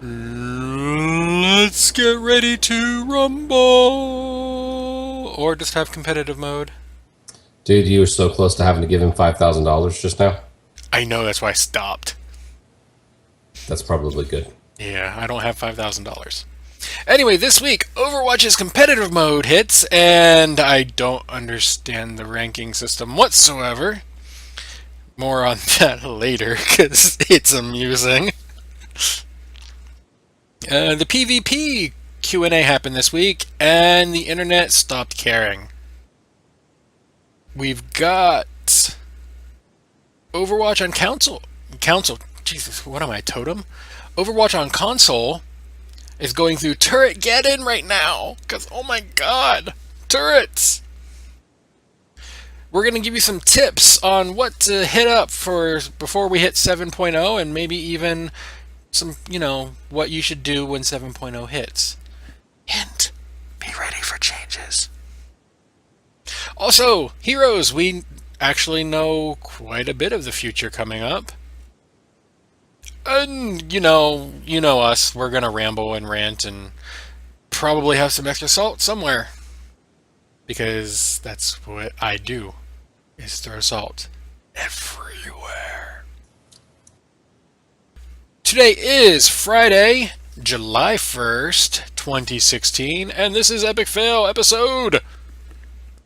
Let's get ready to rumble! Or just have competitive mode. Dude, you were so close to having to give him $5,000 just now. I know, that's why I stopped. That's probably good. Yeah, I don't have $5,000. Anyway, this week, Overwatch's competitive mode hits, and I don't understand the ranking system whatsoever. More on that later, because it's amusing. The PvP Q&A happened this week, and the internet stopped caring. We've got Overwatch on console. Jesus, what am I, totem? Overwatch on console is going through turret get in right now, because oh my god, turrets! We're going to give you some tips on what to hit up for before we hit 7.0, and maybe even some, what you should do when 7.0 hits. Hint, be ready for changes. Also, heroes, we actually know quite a bit of the future coming up. And, you know us, we're going to ramble and rant and probably have some extra salt somewhere. Because that's what I do, is throw salt everywhere. Today is Friday, July 1st, 2016, and this is Epic Fail episode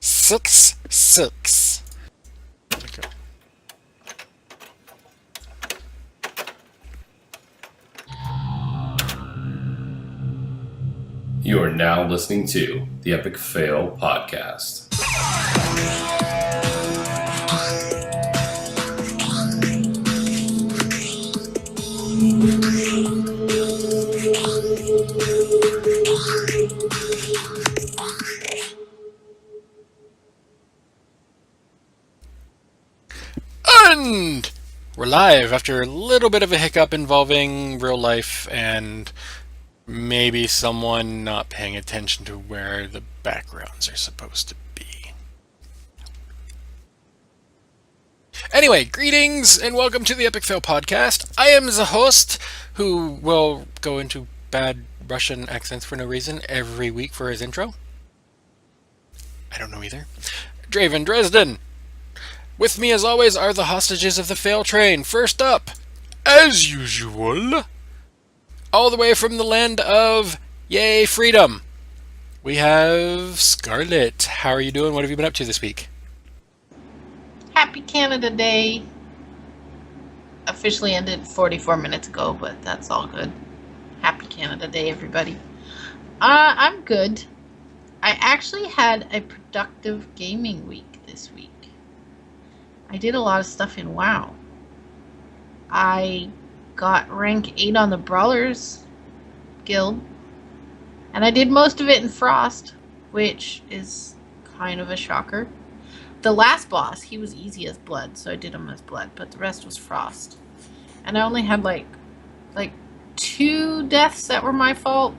6. Okay. You are now listening to the Epic Fail Podcast. And we're live after a little bit of a hiccup involving real life and maybe someone not paying attention to where the backgrounds are supposed to be. Anyway, greetings and welcome to the Epic Fail Podcast. I am the host who will go into bad Russian accents for no reason every week for his intro. I don't know either. Draven Dresden. With me, as always, are the hostages of the fail train. First up, as usual, all the way from the land of yay freedom, we have Scarlett. How are you doing? What have you been up to this week? Happy Canada Day. Officially ended 44 minutes ago, but that's all good. Happy Canada Day, everybody. I'm good. I actually had a productive gaming week this week. I did a lot of stuff in WoW. I got rank 8 on the Brawlers Guild, and I did most of it in Frost, which is kind of a shocker. The last boss, he was easy as blood, so I did him as blood, but the rest was Frost. And I only had like 2 deaths that were my fault.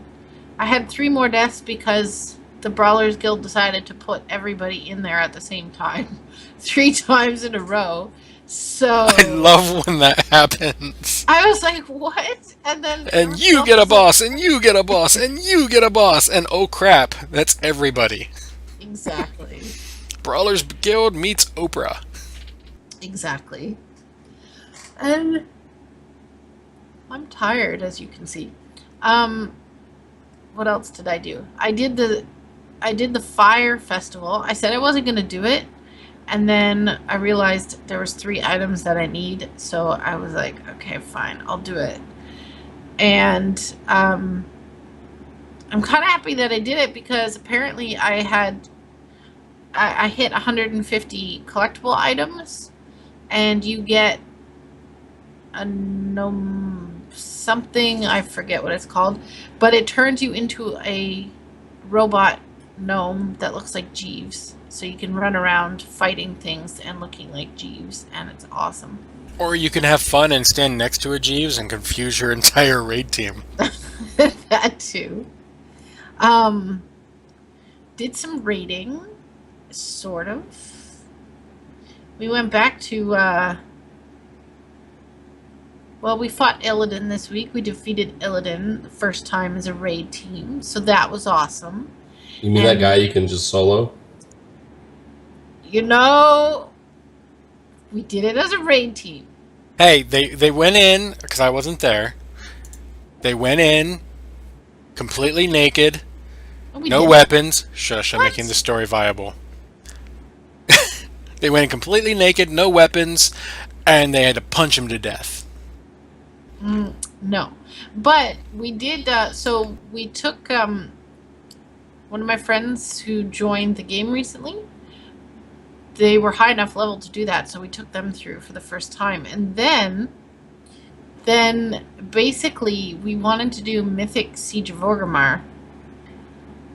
I had 3 more deaths because the Brawlers Guild decided to put everybody in there at the same time 3 times in a row. So I love when that happens. I was like, what? And then And you get a boss, and you get a boss, and you get a boss, and oh crap, that's everybody. Exactly. Brawlers Guild meets Oprah. Exactly. And I'm tired, as you can see. What else did I do? I did the fire festival. I said I wasn't going to do it, and then I realized there was 3 items that I need, so I was like, okay, fine, I'll do it. And I'm kind of happy that I did it because apparently I hit 150 collectible items, and you get a gnome something, I forget what it's called, but it turns you into a robot gnome that looks like Jeeves, so you can run around fighting things and looking like Jeeves, and it's awesome. Or you can have fun and stand next to a Jeeves and confuse your entire raid team. That too. Did some raiding, sort of. We went back to Well, we fought Illidan this week. We defeated Illidan the first time as a raid team, so that was awesome. You mean that guy you can just solo? You know, we did it as a raid team. Hey, they went in, because I wasn't there. They went in completely naked, We no did. weapons. Shush, I'm What? making the story viable. They went in completely naked, no weapons, and they had to punch him to death. No, but we did. So we took one of my friends who joined the game recently. They were high enough level to do that, so we took them through for the first time, and then basically we wanted to do Mythic Siege of Orgrimmar,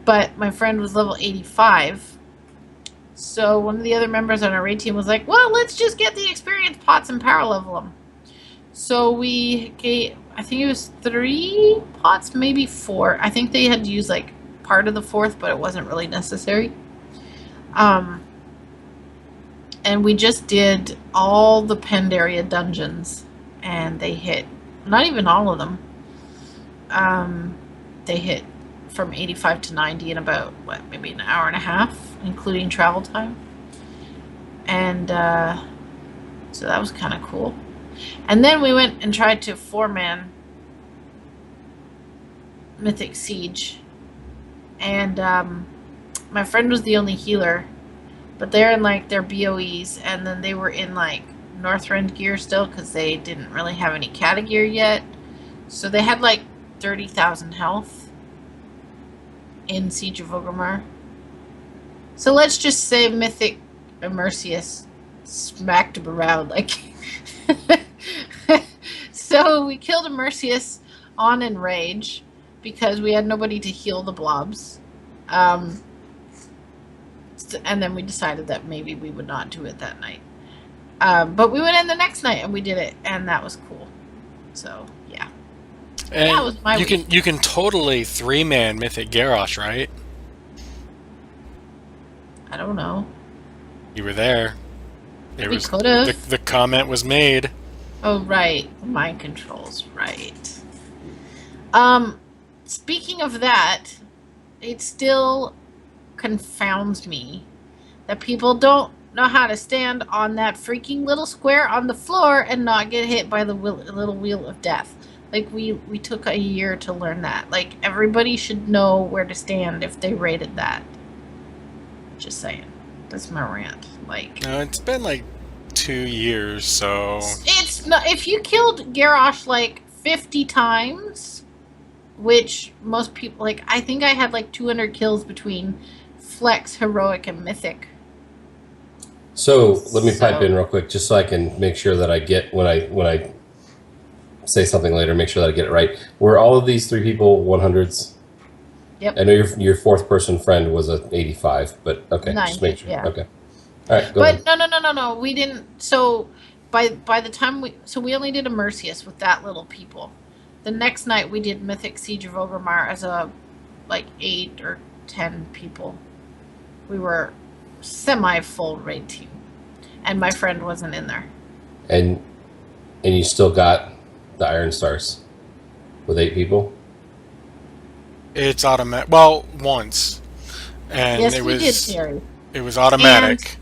but my friend was level 85. So one of the other members on our raid team was like, well, let's just get the experience pots and power level them. So we gave, I think it was 3 pots, maybe 4. I think they had to use like part of the 4th, but it wasn't really necessary. And we just did all the Pandaria dungeons, and they hit, not even all of them. They hit from 85 to 90 in about, maybe an hour and a half, including travel time. And so that was kind of cool. And then we went and tried to 4-man Mythic Siege. And my friend was the only healer. But they're in like their BOEs. And then they were in like Northrend gear still, because they didn't really have any Cata gear yet. So they had like 30,000 health in Siege of Orgrimmar. So let's just say Mythic Immersius smacked him around like. So we killed Immersius on Enrage because we had nobody to heal the blobs. And then we decided that maybe we would not do it that night. But we went in the next night and we did it, and that was cool. So yeah. And that was my week. you can totally 3-man Mythic Garrosh, right? I don't know. You were there. It We was could've. the comment was made. Oh right, mind controls, right. Speaking of that, it still confounds me that people don't know how to stand on that freaking little square on the floor and not get hit by the little wheel of death. Like we took a year to learn that. Like everybody should know where to stand if they rated that. Just saying. That's my rant. Like No, it's been like 2 years, so it's not, if you killed Garrosh like 50 times, which most people, like I think I had like 200 kills between Flex, Heroic, and Mythic. So let me pipe in real quick, just so I can make sure that I get when I say something later, make sure that I get it right. Were all of these 3 people 100s? Yep. I know your 4th person friend was an 85, but okay, 90, just make sure. yeah. Okay. All right, go ahead. But no. We didn't. So by the time we only did Immersius with that little people. The next night we did Mythic Siege of Orgrimmar as a like 8 or 10 people. We were semi-full raid team, and my friend wasn't in there. And you still got the Iron Stars with 8 people? it's automatic. Well, once, and Yes, it we was did, Terry. it was automatic.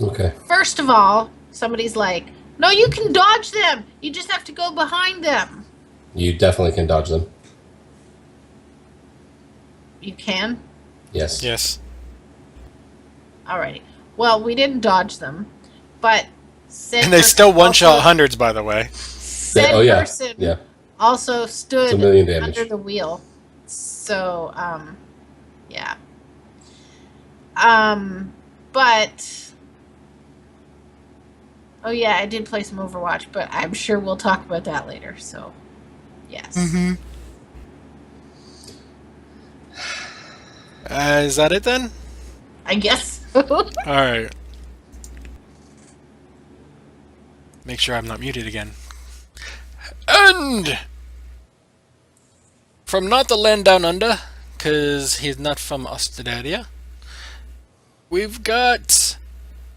Okay. First of all, somebody's like, "No, you can dodge them. You just have to go behind them." You definitely can dodge them. You can? Yes. Yes. Alrighty. Well, we didn't dodge them, but said And they person still one-shot also- hundreds, by the way. Said Oh, yeah. person Yeah. also It's stood a million damage. under the wheel. So, yeah. But oh yeah, I did play some Overwatch, but I'm sure we'll talk about that later. So, yes. Is that it then? I guess. So. All right. Make sure I'm not muted again. And from not the land down under, because he's not from Ostedaria, we've got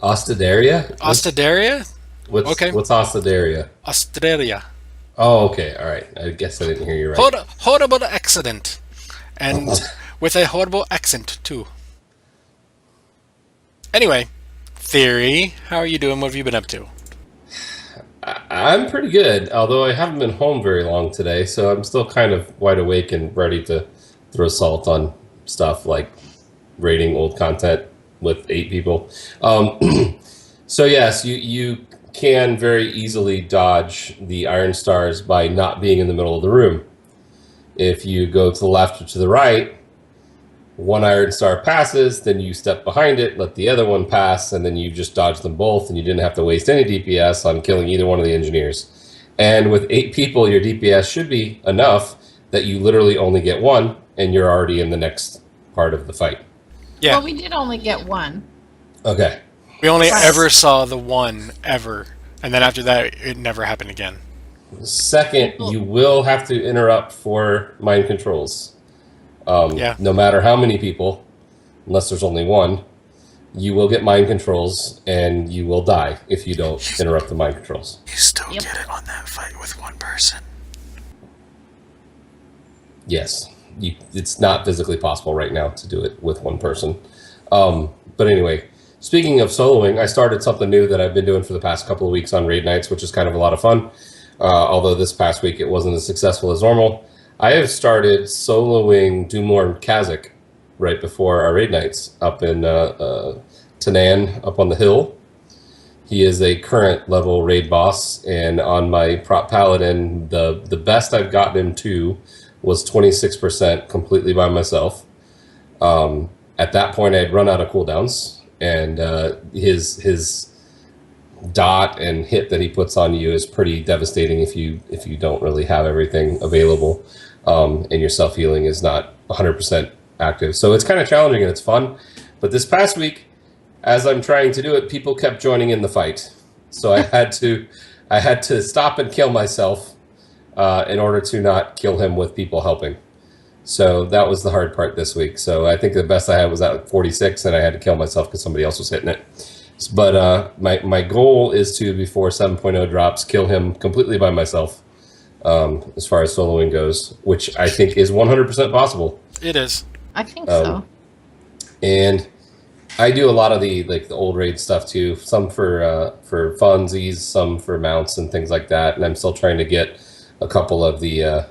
Ostedaria? Ostedaria. Okay. What's Ostedaria? Australia. Oh, okay. All right. I guess I didn't hear you right. Horrible accident. And with a horrible accent, too. Anyway, Theory, how are you doing? What have you been up to? I'm pretty good, although I haven't been home very long today, so I'm still kind of wide awake and ready to throw salt on stuff like rating old content with 8 people. So yes, you can very easily dodge the iron stars by not being in the middle of the room. If you go to the left or to the right, one iron star passes, then you step behind it, let the other one pass, and then you just dodge them both, and you didn't have to waste any DPS on killing either one of the engineers. And with 8 people, your DPS should be enough that you literally only get one, and you're already in the next part of the fight. Yeah. Well, we did only get one. Okay. We only Right. ever saw the one, ever. And then after that, it never happened again. Second, you will have to interrupt for mind controls. Yeah. No matter how many people, unless there's only one, you will get mind controls, and you will die if you don't interrupt the mind controls. You still Yep. get it on that fight with one person. Yes, it's not physically possible right now to do it with one person. But anyway, speaking of soloing, I started something new that I've been doing for the past couple of weeks on raid nights, which is kind of a lot of fun. Although this past week it wasn't as successful as normal. I have started soloing Doomlord Kazakh right before our raid nights up in Tanan, up on the hill. He is a current level raid boss, and on my prop paladin, the best I've gotten him to was 26% completely by myself. At that point, I had run out of cooldowns, and his dot and hit that he puts on you is pretty devastating if you don't really have everything available, and your self healing is not 100% active. So it's kind of challenging and it's fun. But this past week, as I'm trying to do it, people kept joining in the fight, so I had to stop and kill myself in order to not kill him with people helping. So that was the hard part this week. So I think the best I had was at 46, and I had to kill myself because somebody else was hitting it. But my goal is to, before 7.0 drops, kill him completely by myself, as far as soloing goes, which I think is 100% possible. It is. I think so. And I do a lot of the old raid stuff too. Some for funsies, some for mounts and things like that. And I'm still trying to get a couple of the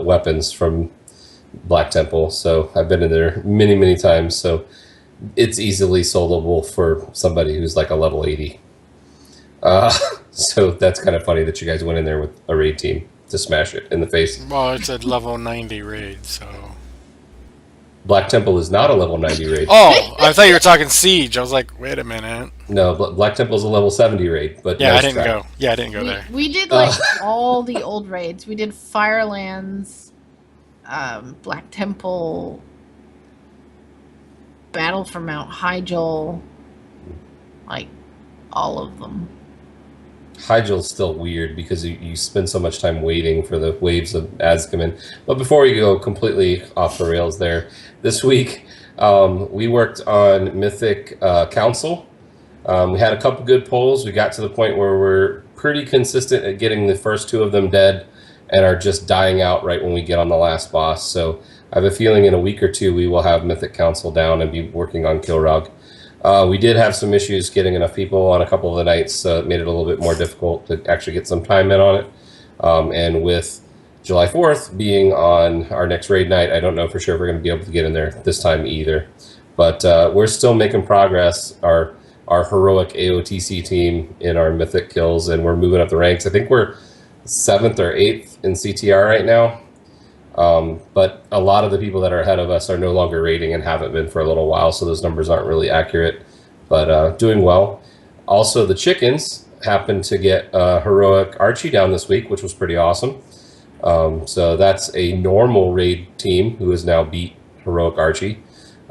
weapons from Black Temple. So I've been in there many times. So it's easily soloable for somebody who's like a level 80. So that's kind of funny that you guys went in there with a raid team to smash it in the face. Well, it's a level 90 raid, so... Black Temple is not a level 90 raid. Oh, I thought you were talking Siege. I was like, wait a minute. No, Black Temple is a level 70 raid. But Yeah, nice I didn't try. go. Yeah, I didn't go there. We did like all the old raids. We did Firelands, Black Temple, Battle for Mount Hyjal, like all of them. Hyjal's still weird because you spend so much time waiting for the waves of ads to come in. But before we go completely off the rails there, this week we worked on Mythic Council. We had a couple good polls. We got to the point where we're pretty consistent at getting the first 2 of them dead and are just dying out right when we get on the last boss. So I have a feeling in a week or 2 we will have Mythic Council down and be working on Kilrog. We did have some issues getting enough people on a couple of the nights. It made it a little bit more difficult to actually get some time in on it. And with July 4th being on our next raid night, I don't know for sure if we're going to be able to get in there this time either. But we're still making progress. Our heroic AOTC team in our Mythic kills, and we're moving up the ranks. I think we're 7th or 8th in CTR right now. But a lot of the people that are ahead of us are no longer raiding and haven't been for a little while, so those numbers aren't really accurate, but doing well. Also, the chickens happened to get heroic Archie down this week, which was pretty awesome. So that's a normal raid team who has now beat heroic Archie.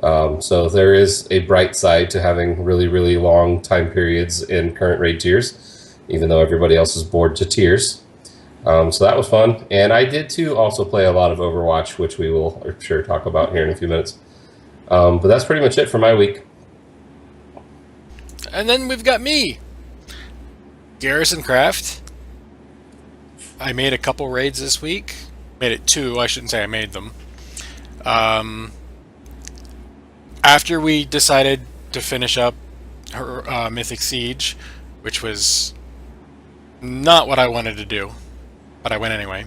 So there is a bright side to having really long time periods in current raid tiers, even though everybody else is bored to tears. So that was fun. And I did, too, also play a lot of Overwatch, which we will, I'm sure, talk about here in a few minutes. But that's pretty much it for my week. And then we've got me. Garrison Craft. I made a couple raids this week. Made it 2. I shouldn't say I made them. After we decided to finish up her Mythic Siege, which was not what I wanted to do, but I went anyway.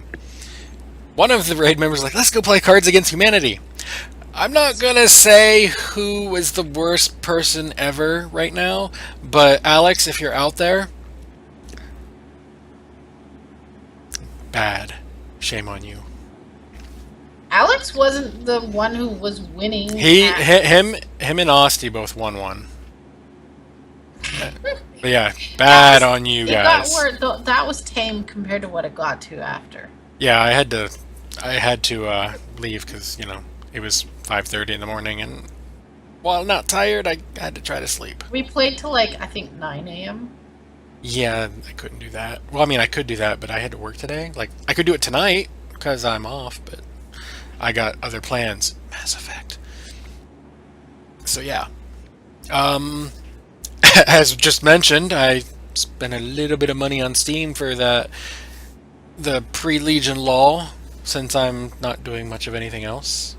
One of the raid members was like, let's go play Cards Against Humanity. I'm not gonna say who was the worst person ever right now, but Alex, if you're out there, bad. Shame on you. Alex wasn't the one who was winning. Him and Austin both won one. But yeah, bad on you guys. That was tame compared to what it got to after. Yeah, I had to leave because it was 5:30 in the morning, and while not tired, I had to try to sleep. We played till I think 9 a.m. Yeah, I couldn't do that. Well, I mean, I could do that, but I had to work today. Like, I could do it tonight because I'm off, but I got other plans. Mass Effect. So yeah. As just mentioned, I spent a little bit of money on Steam for the pre-Legion law, since I'm not doing much of anything else.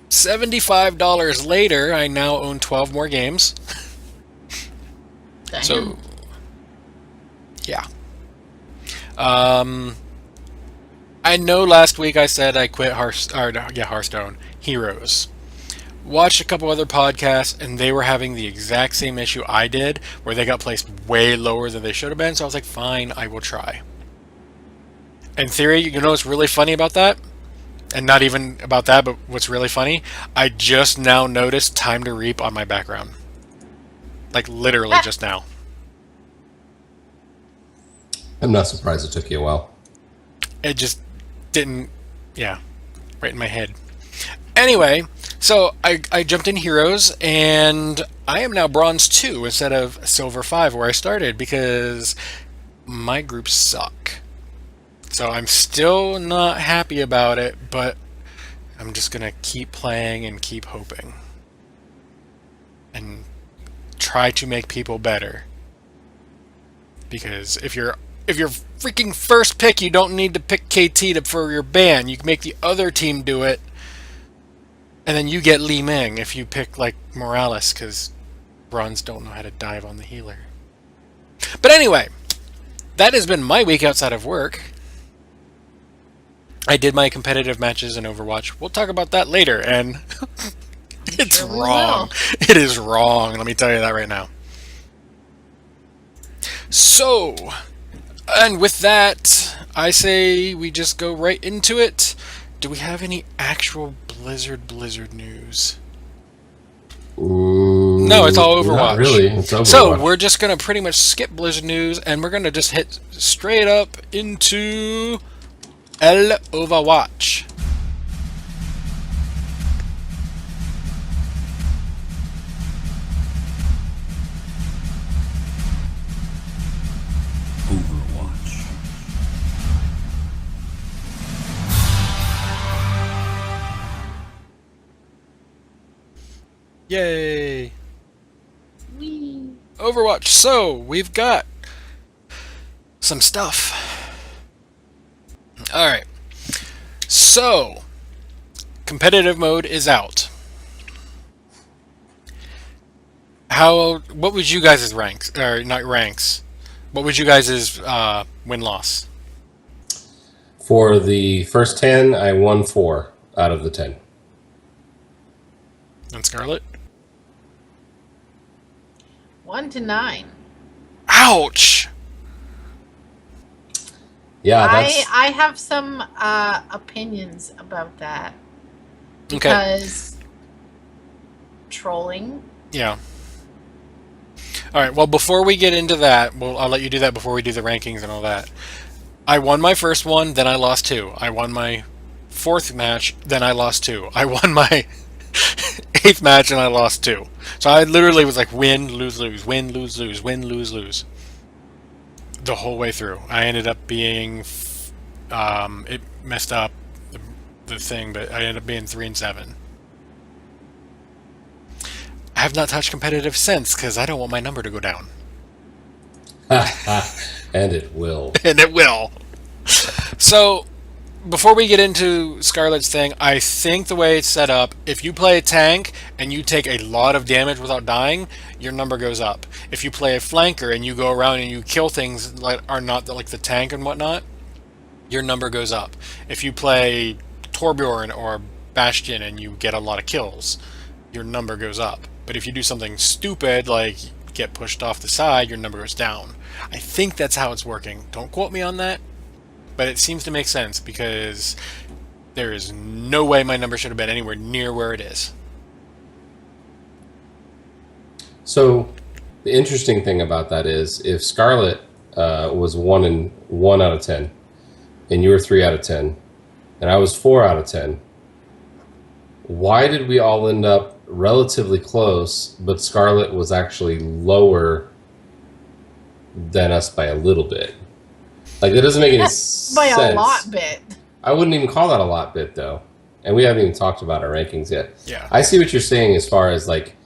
$75 later, I now own 12 more games. Damn. So, yeah. I know last week I said I quit Hearthstone Heroes. Watched a couple other podcasts, and they were having the exact same issue I did, where they got placed way lower than they should have been, so I was like, fine, I will try. In theory, you know what's really funny about that? And not even about that, but what's really funny? I just now noticed Time to Reap on my background. Like, literally just now. I'm not surprised it took you a while. It just didn't... Yeah. Right in my head. Anyway, so I jumped in Heroes, and I am now Bronze 2 instead of Silver 5 where I started, because my groups suck. So I'm still not happy about it, but I'm just going to keep playing and keep hoping. And try to make people better. Because if you're freaking first pick, you don't need to pick KT for your ban. You can make the other team do it. And then you get Li Ming if you pick, like, Morales, because Bronze don't know how to dive on the healer. But anyway, that has been my week outside of work. I did my competitive matches in Overwatch. We'll talk about that later, and it's Sure we wrong. It is wrong, let me tell you that right now. So, and with that, I say we just go right into it. Do we have any actual Blizzard news? Ooh, No, it's all Overwatch. Not really. It's Overwatch. So we're just going to pretty much skip Blizzard news, and we're going to just hit straight up into Overwatch. Overwatch. Yay! Whee. Overwatch. So we've got some stuff. All right. So competitive mode is out. What was you guys' ranks, or not ranks? What was you guys' win-loss? For the first 10, I won 4 out of the 10. And Scarlet? 1 to 9. Ouch! Yeah, that's... I have some opinions about that. Okay. Because trolling. Yeah. All right. Well, before we get into that, I'll let you do that before we do the rankings and all that. I won my first one, then I lost 2. I won my 4th match, then I lost 2. I won my 8th match, and I lost 2. So I literally was like win, lose, lose, win, lose, lose, win, lose, lose. The whole way through. I ended up being... it messed up the thing, but I ended up being 3-7. I have not touched competitive since, because I don't want my number to go down. And it will. And it will. So, before we get into Scarlet's thing, I think the way it's set up, if you play a tank and you take a lot of damage without dying, your number goes up. If you play a flanker and you go around and you kill things that are not like the tank and whatnot, your number goes up. If you play Torbjorn or Bastion and you get a lot of kills, your number goes up. But if you do something stupid like get pushed off the side, your number goes down. I think that's how it's working. Don't quote me on that, but it seems to make sense because there is no way my number should have been anywhere near where it is. So the interesting thing about that is if Scarlet was 1 out of 10, and you were 3 out of 10, and I was 4 out of 10, why did we all end up relatively close, but Scarlet was actually lower than us by a little bit? Like, that doesn't make any sense. By a lot bit. I wouldn't even call that a lot bit, though. And we haven't even talked about our rankings yet. Yeah. I see what you're saying as far as, like,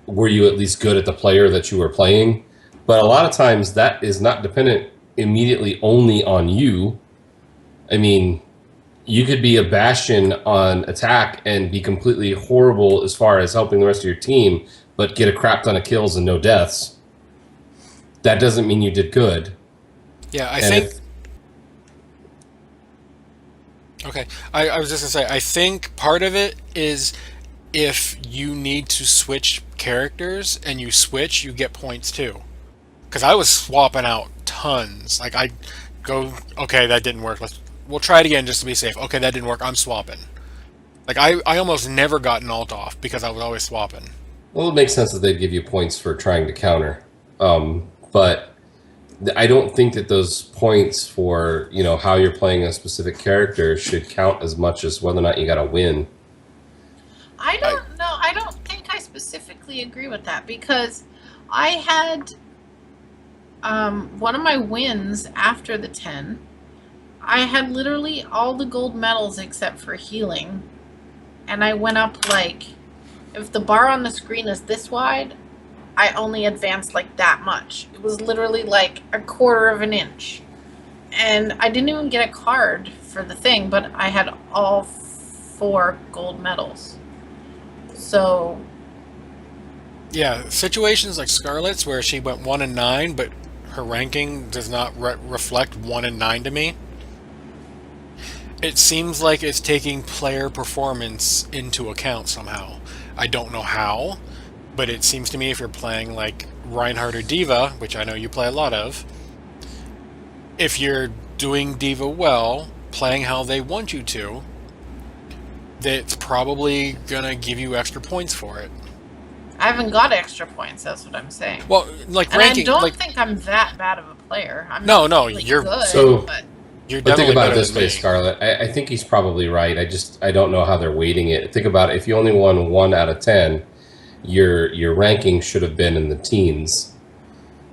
were you at least good at the player that you were playing? But a lot of times that is not dependent immediately only on you. I mean, you could be a Bastion on attack and be completely horrible as far as helping the rest of your team, but get a crap ton of kills and no deaths. That doesn't mean you did good. Yeah, I think... Okay, I was just going to say, I think part of it is if you need to switch characters and you switch, you get points too. Because I was swapping out tons. Like, I go, okay, that didn't work. We'll try it again just to be safe. Okay, that didn't work. I'm swapping. Like, I almost never got an alt off because I was always swapping. Well, it makes sense that they'd give you points for trying to counter. But I don't think that those points for, you know, how you're playing a specific character should count as much as whether or not you got to win. I don't know. I don't think I specifically agree with that because I had one of my wins after the 10. I had literally all the gold medals except for healing. And I went up like, if the bar on the screen is this wide, I only advanced like that much. It was literally like a quarter of an inch. And I didn't even get a card for the thing, but I had all 4 gold medals. So... Yeah, situations like Scarlet's where she went 1 and 9, but her ranking does not reflect 1 and 9 to me. It seems like it's taking player performance into account somehow. I don't know how, but it seems to me if you're playing like Reinhardt or Diva, which I know you play a lot of, if you're doing Diva well, playing how they want you to, that's probably gonna give you extra points for it. I haven't got extra points, that's what I'm saying. Well, like and ranking, I don't like, think I'm that bad of a player. I'm no, not no, really you're good, so. But You're But think definitely about it better this than way, me. Scarlett. I think he's probably right. I don't know how they're weighting it. Think about it. If you only won 1 out of 10, your ranking should have been in the teens,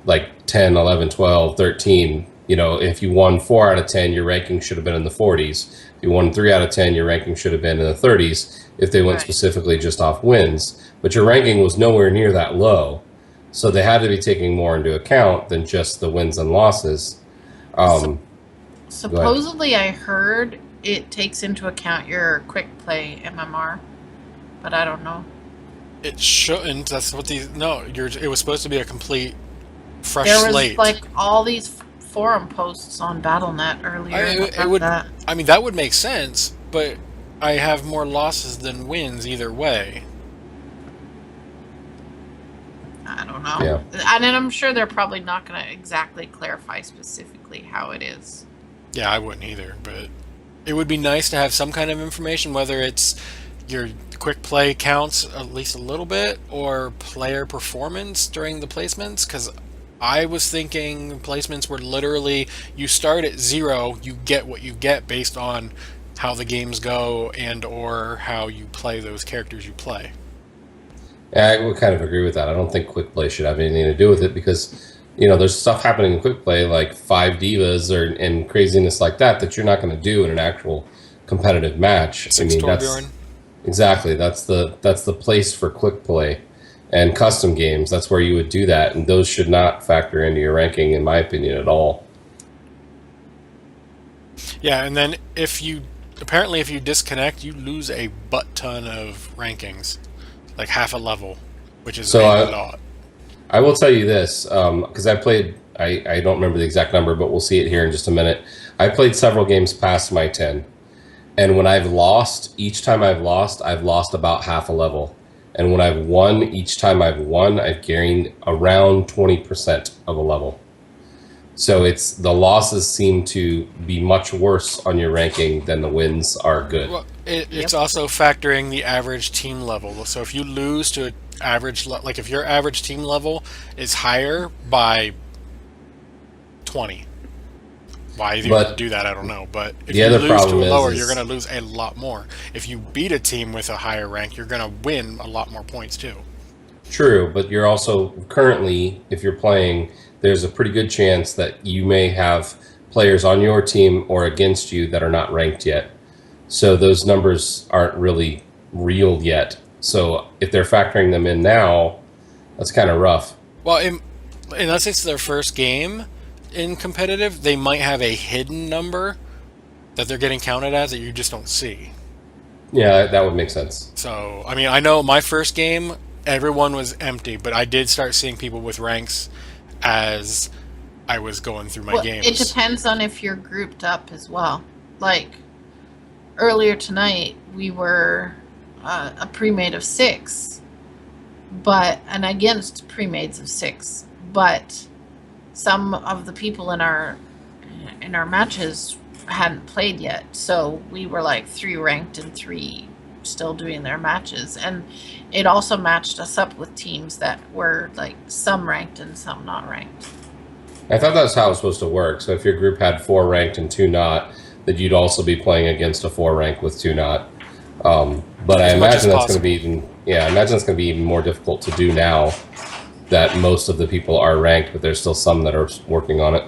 like 10, 11, 12, 13. You know, if you won 4 out of 10, your ranking should have been in the 40s. If you won 3 out of 10, your ranking should have been in the 30s if they went Right. specifically just off wins. But your ranking was nowhere near that low. So they had to be taking more into account than just the wins and losses. supposedly I heard it takes into account your quick play MMR, but I don't know. It shouldn't. That's what these. No, it was supposed to be a complete fresh There was slate. like all these forum posts on BattleNet earlier. It would. I mean, that would make sense, but I have more losses than wins either way. I don't know. Yeah. And then I'm sure they're probably not going to exactly clarify specifically how it is. Yeah, I wouldn't either, but it would be nice to have some kind of information, whether it's your quick play counts at least a little bit, or player performance during the placements, because I was thinking placements were literally, you start at 0, you get what you get based on how the games go and or how you play those characters you play. Yeah, I would kind of agree with that. I don't think quick play should have anything to do with it because, you know, there's stuff happening in quick play like 5 divas and craziness like that you're not going to do in an actual competitive match. 6 Torbjorn. Exactly. That's the place for quick play. and custom games. That's where you would do that, and those should not factor into your ranking, in my opinion, at all. Yeah, and then if you disconnect, you lose a butt ton of rankings, like half a level, which is So a lot. I will tell you this, because I played, I don't remember the exact number, but we'll see it here in just a minute. I played several games past my 10, and when I've lost, each time I've lost about half a level. And when I've won, each time I've won, I've gained around 20% of a level. So it's the losses seem to be much worse on your ranking than the wins are good. Well, it's also factoring the average team level. So if you lose to an average, like if your average team level is higher by 20, why you But do that, I don't know. But if the you other lose problem to a lower, is you're going to lose a lot more. If you beat a team with a higher rank, you're going to win a lot more points too. true, but you're also currently, if you're playing, there's a pretty good chance that you may have players on your team or against you that are not ranked yet. So those numbers aren't really real yet. So if they're factoring them in now, that's kind of rough. Well, unless it's their first game in competitive, they might have a hidden number that they're getting counted as that you just don't see. Yeah, that would make sense. So, I mean, I know my first game, everyone was empty, but I did start seeing people with ranks as I was going through my games. It depends on if you're grouped up as well. Like, earlier tonight, we were a pre-made of 6, and against pre-mades of 6, but some of the people in our matches hadn't played yet, so we were like 3 ranked and 3 still doing their matches, and it also matched us up with teams that were like some ranked and some not ranked. I thought that's how it was supposed to work. So if your group had 4 ranked and 2 not, that you'd also be playing against a 4 rank with 2 not. But I imagine that's going to be even more difficult to do now that most of the people are ranked, but there's still some that are working on it.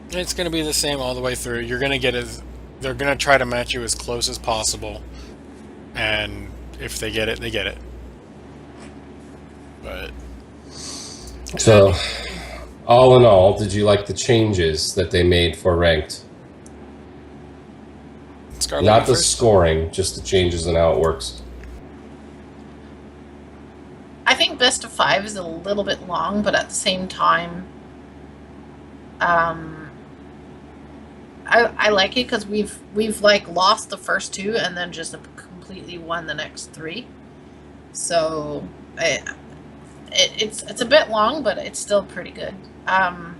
It's going to be the same all the way through. You're going to they're going to try to match you as close as possible, and if they get it, they get it. But so, all in all, did you like the changes that they made for ranked? Scarlet, not the scoring, just the changes in how it works. I think best of 5 is a little bit long, but at the same time, I like it because we've like lost the first 2 and then just completely won the next 3. So it's a bit long, but it's still pretty good. I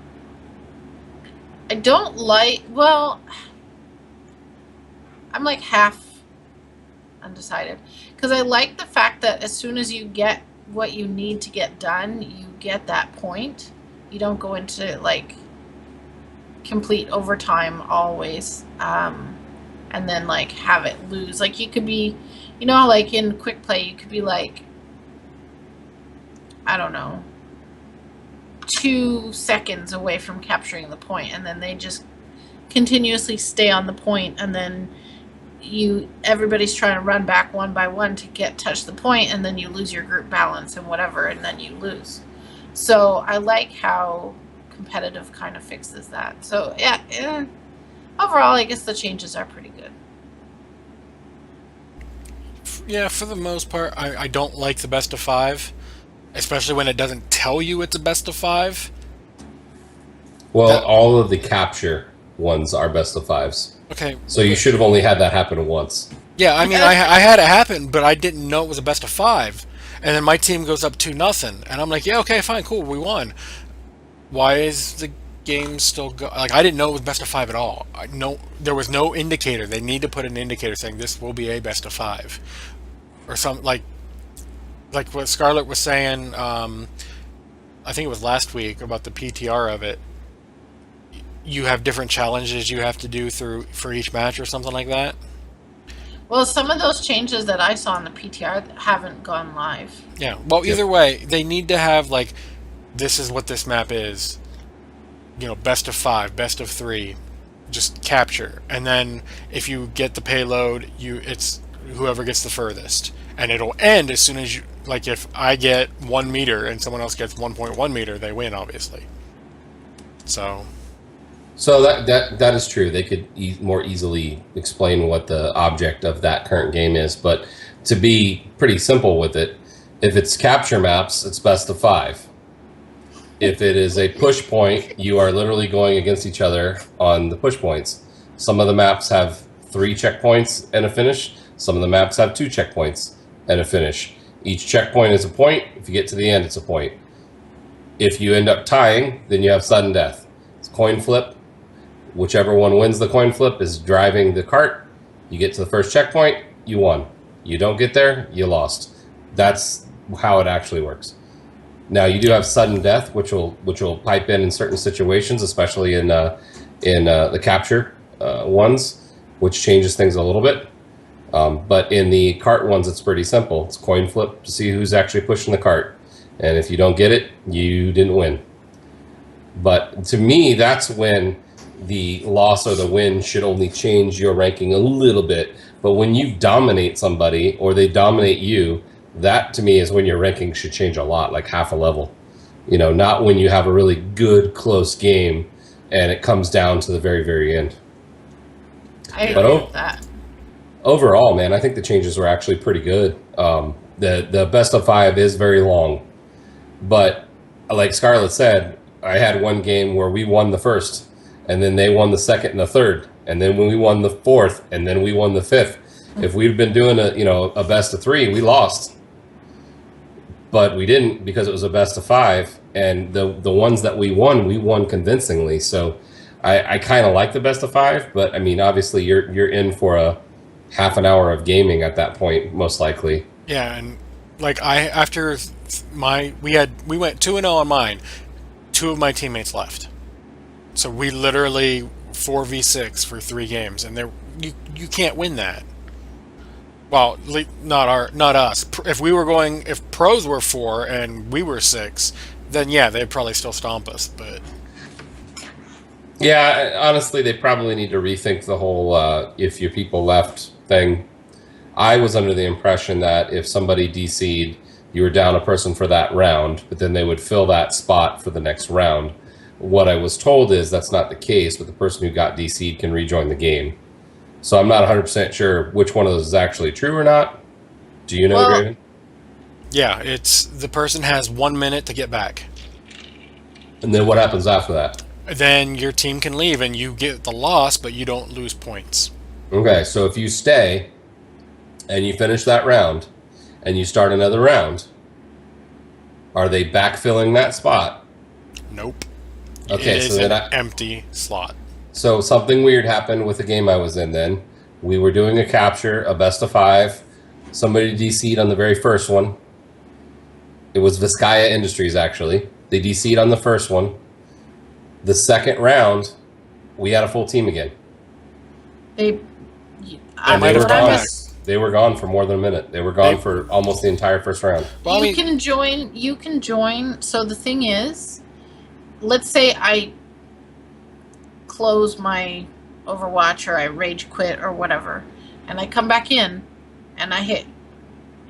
don't like. Well, I'm like half undecided because I like the fact that as soon as you get what you need to get done, you get that point. You don't go into like complete overtime always, and then like have it lose. Like you could be, like in quick play, you could be like, I don't know, 2 seconds away from capturing the point, and then they just continuously stay on the point, and then everybody's trying to run back one by one to touch the point, and then you lose your group balance and whatever, and then you lose. So I like how competitive kind of fixes that. So yeah, overall, I guess the changes are pretty good. Yeah, for the most part, I don't like the best of 5, especially when it doesn't tell you it's a best of 5. Well, all of the capture ones are best of 5s. Okay. So you should have only had that happen once. Yeah, I mean, I had it happen, but I didn't know it was a best of 5. And then my team goes up 2-0, and I'm like, yeah, okay, fine, cool, we won. Why is the game still like, I didn't know it was best of 5 at all. There was no indicator. They need to put an indicator saying this will be a best of 5, or something like what Scarlett was saying. I think it was last week about the PTR of it. You have different challenges you have to do for each match or something like that. Well, some of those changes that I saw in the PTR haven't gone live. Yeah. Well, either way, they need to have like, this is what this map is. Best of 5, best of 3, just capture. And then if you get the payload, it's whoever gets the furthest, and it'll end as soon as you like. If I get 1 meter and someone else gets 1.1 meter, they win, obviously. So So that is true. They could more easily explain what the object of that current game is, but to be pretty simple with it, if it's capture maps, it's best of 5. If it is a push point, you are literally going against each other on the push points. Some of the maps have 3 checkpoints and a finish. Some of the maps have 2 checkpoints and a finish. Each checkpoint is a point. If you get to the end, it's a point. If you end up tying, then you have sudden death. It's coin flip. Whichever one wins the coin flip is driving the cart. You get to the first checkpoint, you won. You don't get there, you lost. That's how it actually works. Now you do have sudden death, which will pipe in certain situations, especially in the capture ones, which changes things a little bit. But in the cart ones, it's pretty simple. It's coin flip to see who's actually pushing the cart, and if you don't get it, you didn't win. But to me, that's when the loss or the win should only change your ranking a little bit. But when you dominate somebody or they dominate you, that to me is when your ranking should change a lot, like half a level. You know, not when you have a really good, close game and it comes down to the very, very end. I agree with that. Overall, man, I think the changes were actually pretty good. The best of 5 is very long. But like Scarlett said, I had one game where we won the first, and then they won the second and the third, and then when we won the fourth, and then we won the fifth. If we'd been doing a best of 3, we lost. But we didn't, because it was a best of 5, and the ones that we won convincingly. So I kind of like the best of 5, but I mean, obviously you're in for a half an hour of gaming at that point, most likely. yeah, and like we went 2-0 on mine. 2 of my teammates left. So we literally 4v6 for 3 games, and you can't win that. Well, not us. If pros were 4 and we were 6, then yeah, they'd probably still stomp us. But Yeah, honestly, they probably need to rethink the whole if your people left thing. I was under the impression that if somebody DC'd, you were down a person for that round, but then they would fill that spot for the next round. What I was told is that's not the case, but the person who got DC'd can rejoin the game. So I'm not 100% sure which one of those is actually true or not. Do you know, Graven? yeah, it's the person has 1 minute to get back. And then what happens after that? Then your team can leave, and you get the loss, but you don't lose points. Okay, so if you stay and you finish that round and you start another round, are they backfilling that spot? Nope. Okay, it is so then an empty slot. So something weird happened with the game I was in then. We were doing a capture, a best of 5. Somebody DC'd on the very first one. It was Vizcaya Industries, actually. They DC'd on the first one. The second round, we had a full team again. They were gone for more than a minute. They were gone for almost the entire first round. Well, you can join. So the thing is, let's say I close my Overwatch or I rage quit or whatever, and I come back in and I hit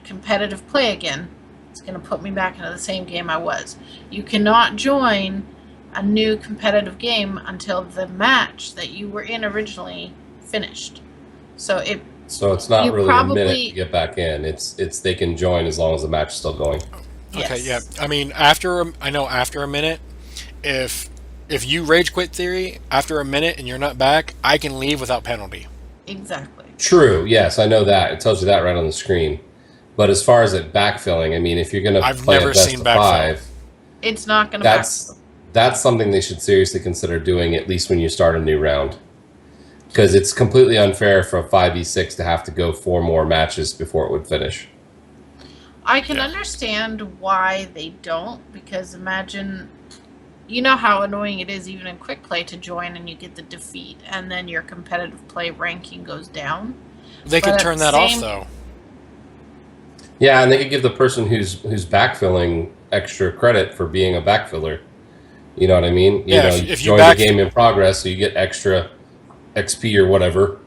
competitive play again. It's going to put me back into the same game I was. You cannot join a new competitive game until the match that you were in originally finished. So it's not really a minute to get back in. It's they can join as long as the match is still going. Okay, yeah. I mean, after a minute, if you rage quit theory after a minute and you're not back, I can leave without penalty. Exactly. True. Yes, I know that. It tells you that right on the screen. But as far as it backfilling, I mean, if you're going to play a best of 5, it's not going to backfill. That's something they should seriously consider doing, at least when you start a new round. Because it's completely unfair for a 5v6 to have to go 4 more matches before it would finish. I can understand why they don't, because imagine, you know how annoying it is even in quick play to join and you get the defeat and then your competitive play ranking goes down. They could turn that off though. Yeah, and they could give the person who's backfilling extra credit for being a backfiller. You know what I mean? Yeah, if you join the game in progress, so you get extra XP or whatever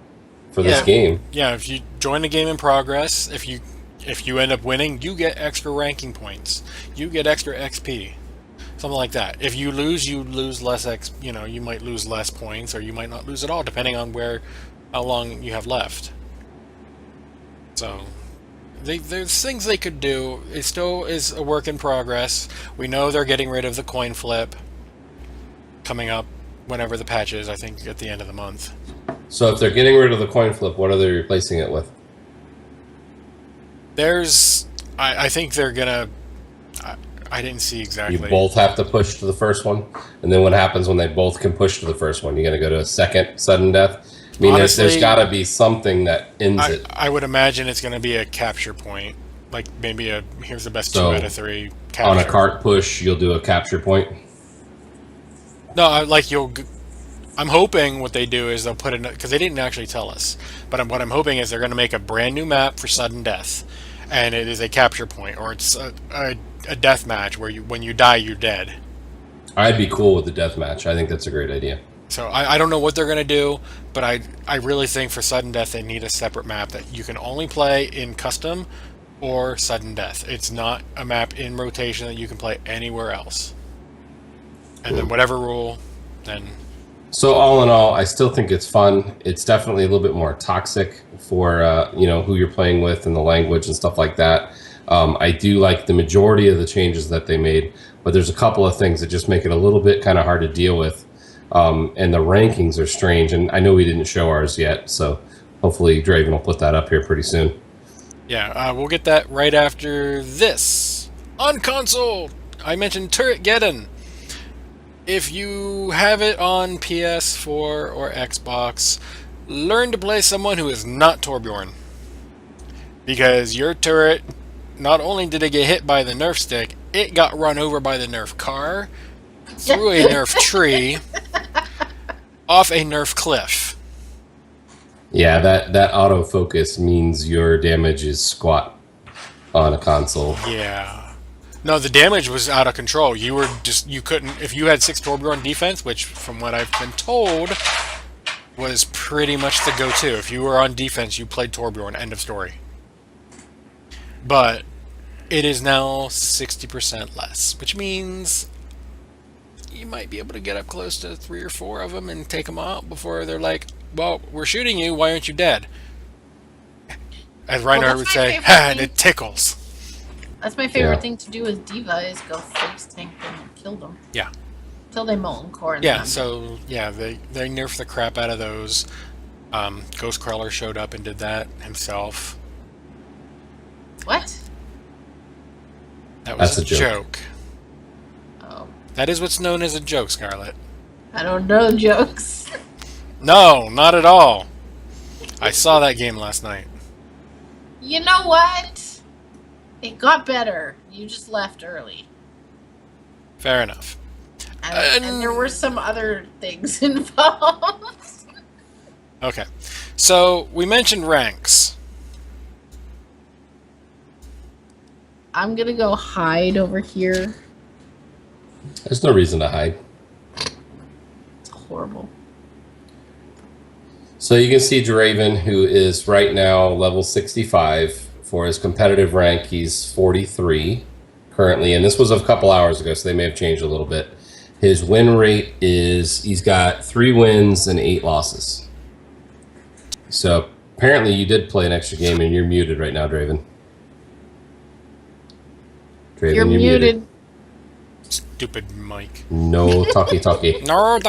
for this Yeah, game. yeah. If you join the game in progress, if you end up winning, you get extra ranking points. You get extra XP, something like that. If you lose less X. You know, you might lose less points, or you might not lose at all, depending on how long you have left. So, there's things they could do. It still is a work in progress. We know they're getting rid of the coin flip coming up whenever the patch is. I think at the end of the month. So if they're getting rid of the coin flip, what are they replacing it with? I think they're gonna. I didn't see exactly. You both have to push to the first one, and then what happens when they both can push to the first one? You're going to go to a second sudden death. I mean, Honestly, there's got to be something that ends it. I would imagine it's going to be a capture point, like maybe here's the best So, 2 out of 3 capture. On a cart push, you'll do a capture point. No, I'm hoping what they do is they'll put it, because they didn't actually tell us. But what I'm hoping is they're going to make a brand new map for sudden death, and it is a capture point, or it's a death match where when you die, you're dead. I'd be cool with the death match. I think that's a great idea. So I don't know what they're going to do, but I really think for sudden death they need a separate map that you can only play in custom or sudden death. It's not a map in rotation that you can play anywhere else. And then whatever rule, then... So all in all, I still think it's fun. It's definitely a little bit more toxic for who you're playing with and the language and stuff like that. I do like the majority of the changes that they made, but there's a couple of things that just make it a little bit kind of hard to deal with. And the rankings are strange, and I know we didn't show ours yet, so hopefully Draven will put that up here pretty soon. Yeah, we'll get that right after this. On console, I mentioned Turret Geddon. If you have it on PS4 or Xbox, learn to play someone who is not Torbjorn. Because your turret, not only did it get hit by the Nerf stick, it got run over by the Nerf car, through a Nerf tree, off a Nerf cliff. Yeah, that autofocus means your damage is squat on a console. Yeah. No, the damage was out of control. You couldn't, if you had 6 Torbjorn defense, which from what I've been told was pretty much the go-to. If you were on defense, you played Torbjorn, end of story. But it is now 60% less, which means you might be able to get up close to 3 or 4 of them and take them out before they're like, well, we're shooting you, why aren't you dead? As Reinhardt would say, and it tickles. That's my favorite thing to do as Diva is go face tank them and kill them. Yeah. Till they molten core. Yeah, so, yeah, they nerfed the crap out of those. Ghostcrawler showed up and did that himself. What? That was That's a a joke. joke. Oh. That is what's known as a joke, Scarlett. I don't know jokes. No, not at all. I saw that game last night. You know what? It got better. You just left early. Fair enough. And there were some other things involved. Okay. So, we mentioned ranks. I'm gonna go hide over here. There's no reason to hide. It's horrible. So you can see Draven, who is right now level 65. For his competitive rank, he's 43 currently, and this was a couple hours ago, so they may have changed a little bit. His win rate is, he's got 3 wins and 8 losses. So apparently you did play an extra game, and you're muted right now, Draven. Draven, You're muted. Stupid Mike. No talkie. No,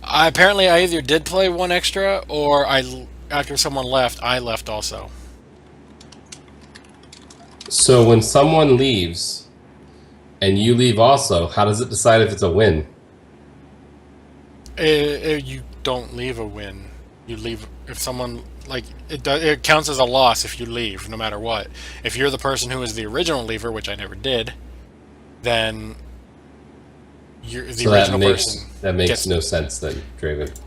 apparently I either did play 1 extra, or after someone left, I left also. So when someone leaves, and you leave also, how does it decide if it's a win? You don't leave a win. You leave if someone it counts as a loss if you leave, no matter what. If you're the person who is the original leaver, which I never did, then you're the original person. That makes no sense then, Draven.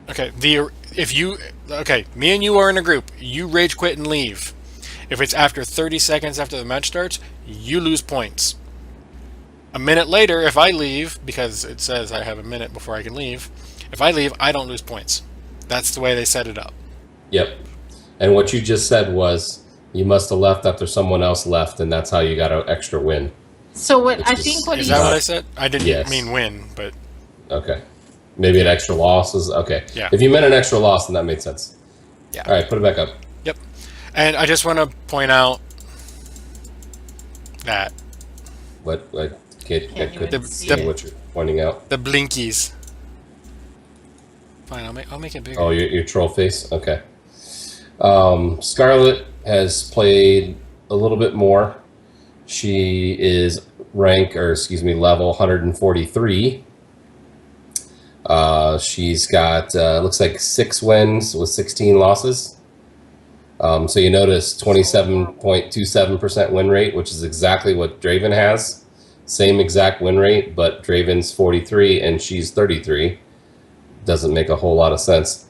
Okay, me and you are in a group. You rage quit and leave. If it's after 30 seconds after the match starts, you lose points. A minute later, if I leave, because it says I have a minute before I can leave, if I leave, I don't lose points. That's the way they set it up. Yep. And what you just said was you must have left after someone else left, and that's how you got an extra win. So what Which I think what Is he's that what I not said? I didn't yes. mean win, but Okay. Maybe an extra loss is okay. Yeah. If you meant an extra loss, then that made sense. Yeah. All right, put it back up. Yep. And I just want to point out that What I Can't couldn't even see see it. what you're pointing out. the blinkies. Fine, I'll make it bigger. Oh, your troll face. Okay. Scarlet has played a little bit more. She is level 143. She's got looks like 6 wins with 16 losses. So you notice 27.27% win rate, which is exactly what Draven has. Same exact win rate, but Draven's 43 and she's 33. Doesn't make a whole lot of sense.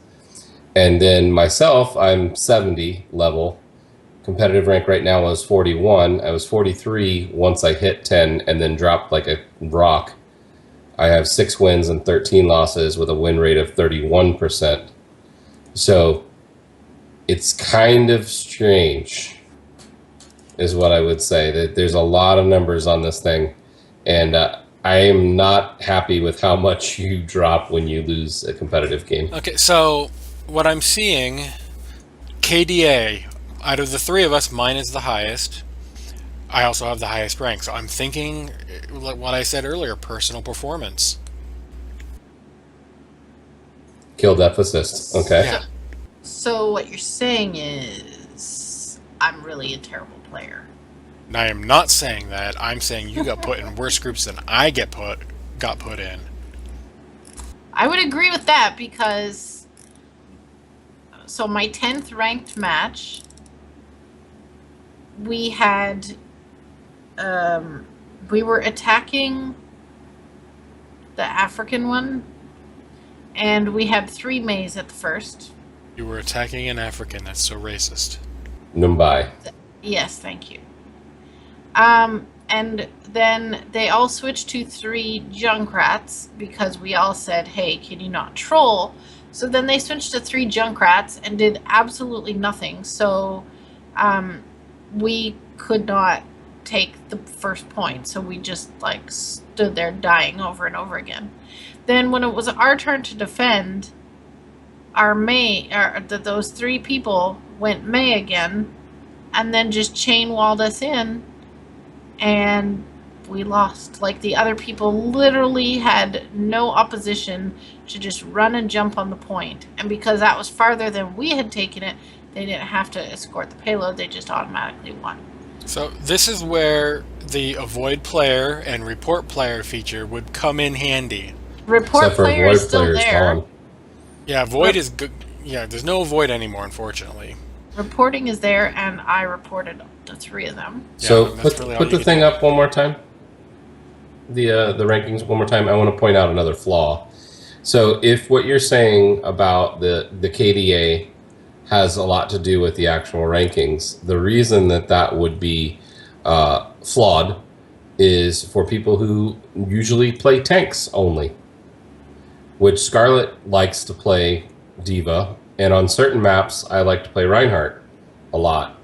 And then myself, I'm 70 level. Competitive rank right now is 41. I was 43 once I hit 10 and then dropped like a rock. I have 6 wins and 13 losses with a win rate of 31%. So it's kind of strange, is what I would say. That there's a lot of numbers on this thing, and I am not happy with how much you drop when you lose a competitive game. Okay, so what I'm seeing, KDA, out of the three of us, mine is the highest. I also have the highest rank, so I'm thinking, like what I said earlier, personal performance. Kill death assist. Okay. Yeah. So what you're saying is I'm really a terrible player. And I am not saying that. I'm saying you got put in worse groups than I got put in. I would agree with that because so my 10th ranked match we had we were attacking the African one and we had 3 Mays at the first. You were attacking an African. That's so racist. Mumbai. Yes, thank you. And then they all switched to 3 Junkrats because we all said, hey, can you not troll? So then they switched to 3 Junkrats and did absolutely nothing. So we could not take the first point. So we just like stood there dying over and over again. Then when it was our turn to defend, our May, those 3 people went May again and then just chain walled us in. And we lost. Like the other people literally had no opposition to just run and jump on the point. And because that was farther than we had taken it, they didn't have to escort the payload. They just automatically won. So this is where the avoid player and report player feature would come in handy. Report Except for player void is still players there. gone. Yeah, void is good. Yeah, there's no void anymore, unfortunately. Reporting is there, and I reported the 3 of them. So Yeah, that's really all put you the can thing up one more time. The rankings one more time. I want to point out another flaw. So if what you're saying about the KDA has a lot to do with the actual rankings, the reason that would be flawed is for people who usually play tanks only, which Scarlet likes to play Diva, and on certain maps I like to play Reinhardt a lot.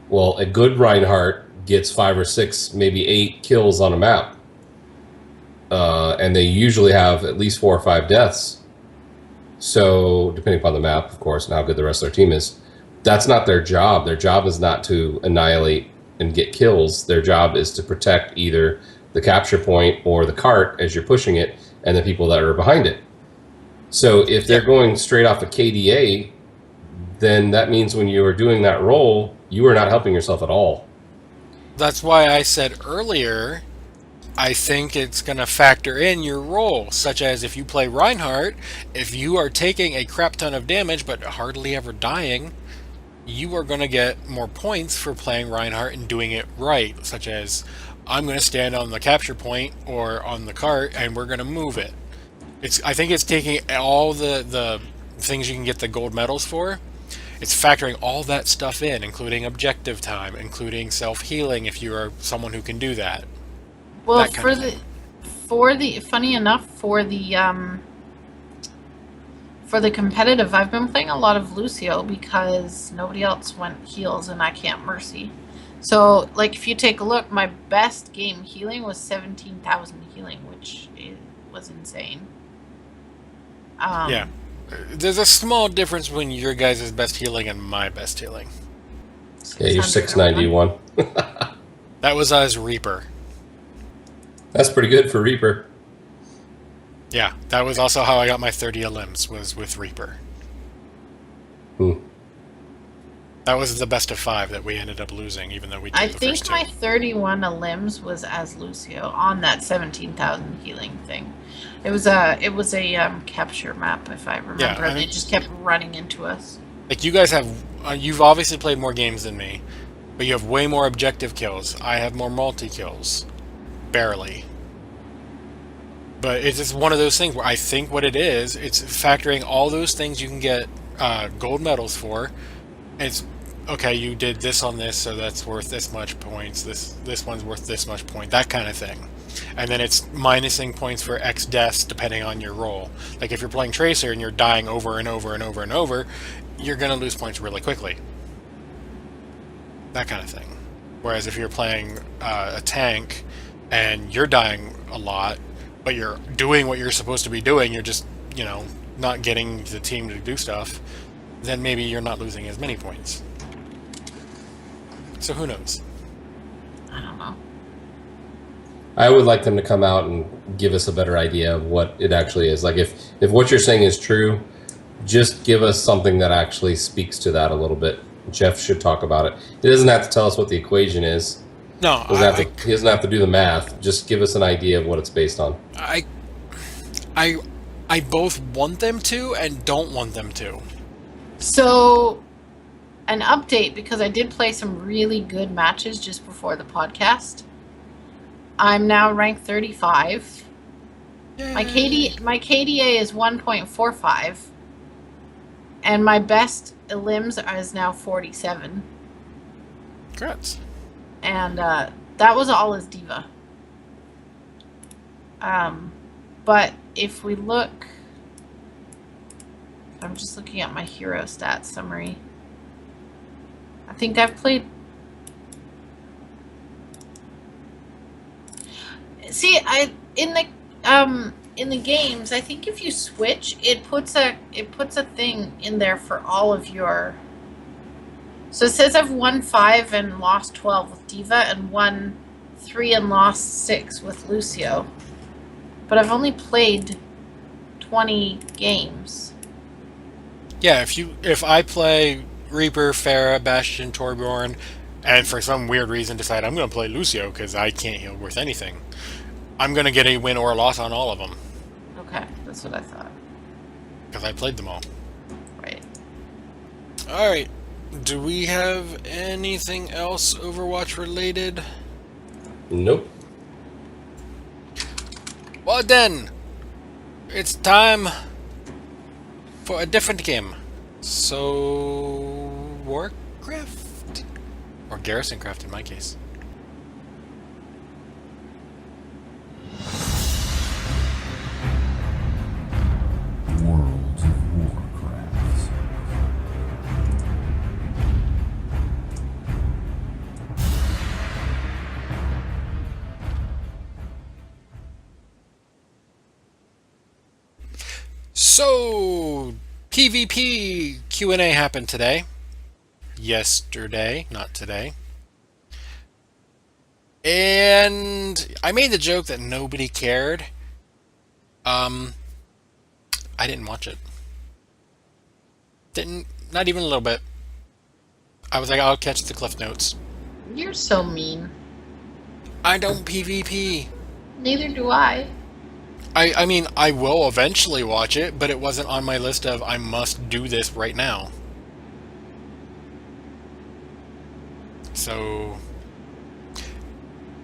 Well, a good Reinhardt gets 5 or 6, maybe 8 kills on a map. And they usually have at least 4 or 5 deaths. So, depending upon the map, of course, and how good the rest of their team is. That's not their job. Their job is not to annihilate and get kills. Their job is to protect either the capture point or the cart as you're pushing it, and the people that are behind it. So, if they're going straight off the KDA, then that means when you are doing that role, you are not helping yourself at all. That's why I said earlier, I think it's going to factor in your role, such as if you play Reinhardt, if you are taking a crap ton of damage but hardly ever dying, you are going to get more points for playing Reinhardt and doing it right, such as I'm going to stand on the capture point or on the cart and we're going to move it. I think it's taking all the things you can get the gold medals for. It's factoring all that stuff in, including objective time, including self-healing if you are someone who can do that. Well, That kind of for the funny enough, for for the competitive, I've been playing a lot of Lucio because nobody else went heals and I can't mercy. So, like, if you take a look, my best game healing was 17,000 healing, which was insane. Yeah. There's a small difference between your guys' best healing and my best healing. Yeah, you're 691. That was as Reaper. That's pretty good for Reaper. Yeah, that was also how I got my 30 limbs, was with Reaper. That was the best of 5 that we ended up losing, even though we did I the first think 2. my 31 limbs was as Lucio on that 17,000 healing thing. It was a capture map, if I remember. Yeah, and they just kept running into us. Like, you guys have, you've obviously played more games than me, but you have way more objective kills. I have more multi-kills. Barely. But it's just one of those things where I think what it is, it's factoring all those things you can get gold medals for. It's, okay, you did this on this, so that's worth this much points. This one's worth this much point, that kind of thing. And then it's minusing points for X deaths depending on your role. Like, if you're playing Tracer and you're dying over and over and over and over, you're going to lose points really quickly. That kind of thing. Whereas if you're playing a tank and you're dying a lot, but you're doing what you're supposed to be doing, you're just, not getting the team to do stuff, then maybe you're not losing as many points. So who knows? I don't know. I would like them to come out and give us a better idea of what it actually is. Like, if what you're saying is true, just give us something that actually speaks to that a little bit. Jeff should talk about it. He doesn't have to tell us what the equation is. No, He doesn't have to do the math. Just give us an idea of what it's based on. I both want them to and don't want them to. So, an update, because I did play some really good matches just before the podcast. I'm now ranked 35. Yay. My KDA is 1.45. And my best limbs is now 47. Congrats. And that was all as Diva. But if we look, I'm just looking at my hero stats summary. I think I've played. See, in the games, I think if you switch, it puts a thing in there for all of your. So it says I've won 5 and lost 12 with Diva and won 3 and lost 6 with Lucio. But I've only played 20 games. Yeah, if I play Reaper, Pharah, Bastion, Torbjorn, and for some weird reason decide I'm going to play Lucio because I can't heal worth anything, I'm going to get a win or a loss on all of them. Okay, that's what I thought. Because I played them all. Right. Alright, do we have anything else Overwatch related? Nope. Well then, it's time for a different game. So, Warcraft? Or Garrison Craft in my case. World of Warcraft. So, PvP Q&A happened today. Yesterday, not today. And I made the joke that nobody cared. I didn't watch it. Not even a little bit. I was like, I'll catch the cliff notes. You're so mean. I don't PvP. Neither do I. I mean, I will eventually watch it, but it wasn't on my list of I must do this right now. So,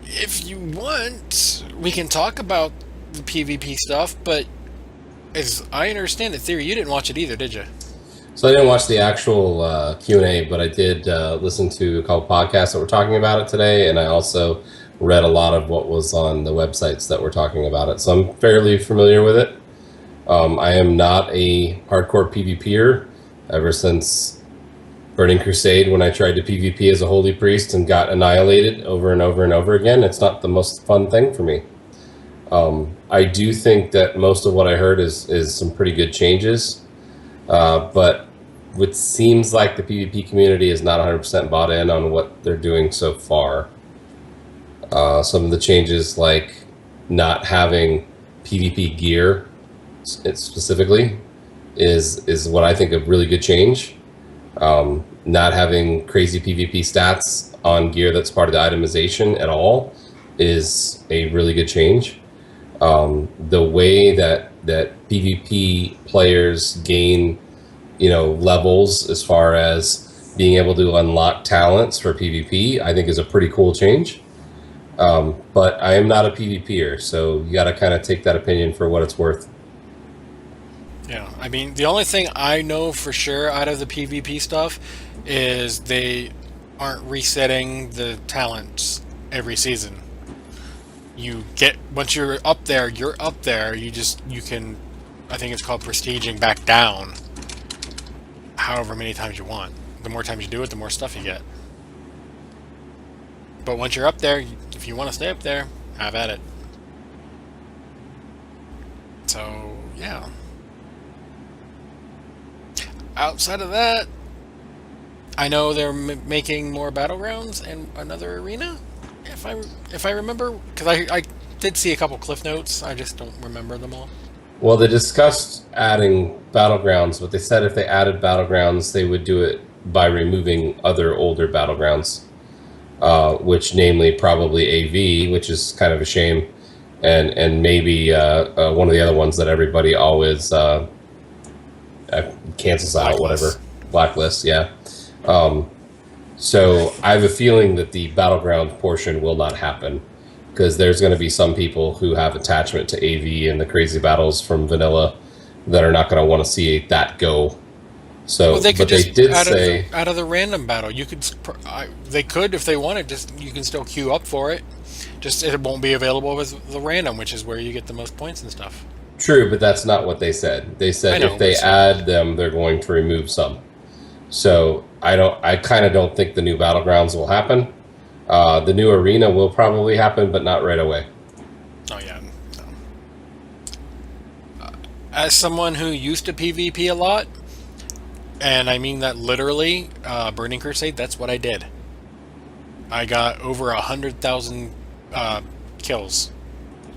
if you want, we can talk about the PvP stuff, but as I understand it, Theory, you didn't watch it either, did you? So I didn't watch the actual Q&A, but I did listen to a couple podcasts that were talking about it today, and I also read a lot of what was on the websites that were talking about it. So I'm fairly familiar with it. I am not a hardcore PvPer ever since Burning Crusade when I tried to PvP as a holy priest and got annihilated over and over and over again. It's not the most fun thing for me. I do think that most of what I heard is some pretty good changes, but it seems like the PvP community is not 100% bought in on what they're doing so far. Some of the changes, like not having PvP gear specifically, is what I think a really good change. Not having crazy PvP stats on gear that's part of the itemization at all is a really good change. The way that PvP players gain, levels as far as being able to unlock talents for PvP, I think is a pretty cool change. But I am not a PvPer, so you got to kind of take that opinion for what it's worth. Yeah, I mean, the only thing I know for sure out of the PvP stuff is they aren't resetting the talents every season. Once you're up there, you're up there. You can, I think it's called prestiging back down however many times you want. The more times you do it, the more stuff you get. But once you're up there, if you want to stay up there, have at it. So, yeah. Outside of that, I know they're making more battlegrounds and another arena, if I remember, because I did see a couple cliff notes. I just don't remember them all. Well, they discussed adding battlegrounds, but they said if they added battlegrounds, they would do it by removing other older battlegrounds, which namely probably AV, which is kind of a shame, and maybe one of the other ones that everybody always cancels out, whatever. Blacklist, yeah. So I have a feeling that the battleground portion will not happen, because there's going to be some people who have attachment to AV and the crazy battles from vanilla that are not going to want to see that go. So, well, they could but they just did say out of the random battle, they could, if they wanted, just you can still queue up for it. Just it won't be available as the random, which is where you get the most points and stuff. true, but that's not what they said. They said if they add them, they're going to remove some. So I kind of don't think the new battlegrounds will happen. The new arena will probably happen, but not right away. Oh yeah. No. As someone who used to PvP a lot, and I mean that literally, Burning Crusade, that's what I did. I got over 100,000 kills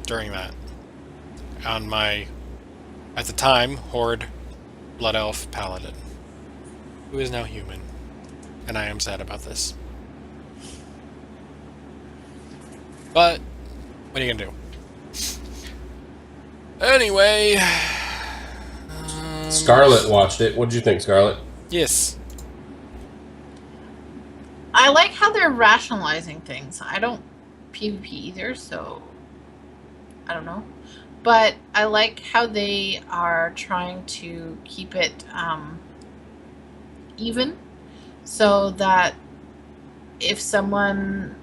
during that on my, at the time, Horde Blood Elf Paladin, who is now human, and I am sad about this. But what are you gonna do? Anyway, Scarlet watched it. What did you think, Scarlet? yes. I like how they're rationalizing things. I don't PvP either, so I don't know. But I like how they are trying to keep it even, so that if someone,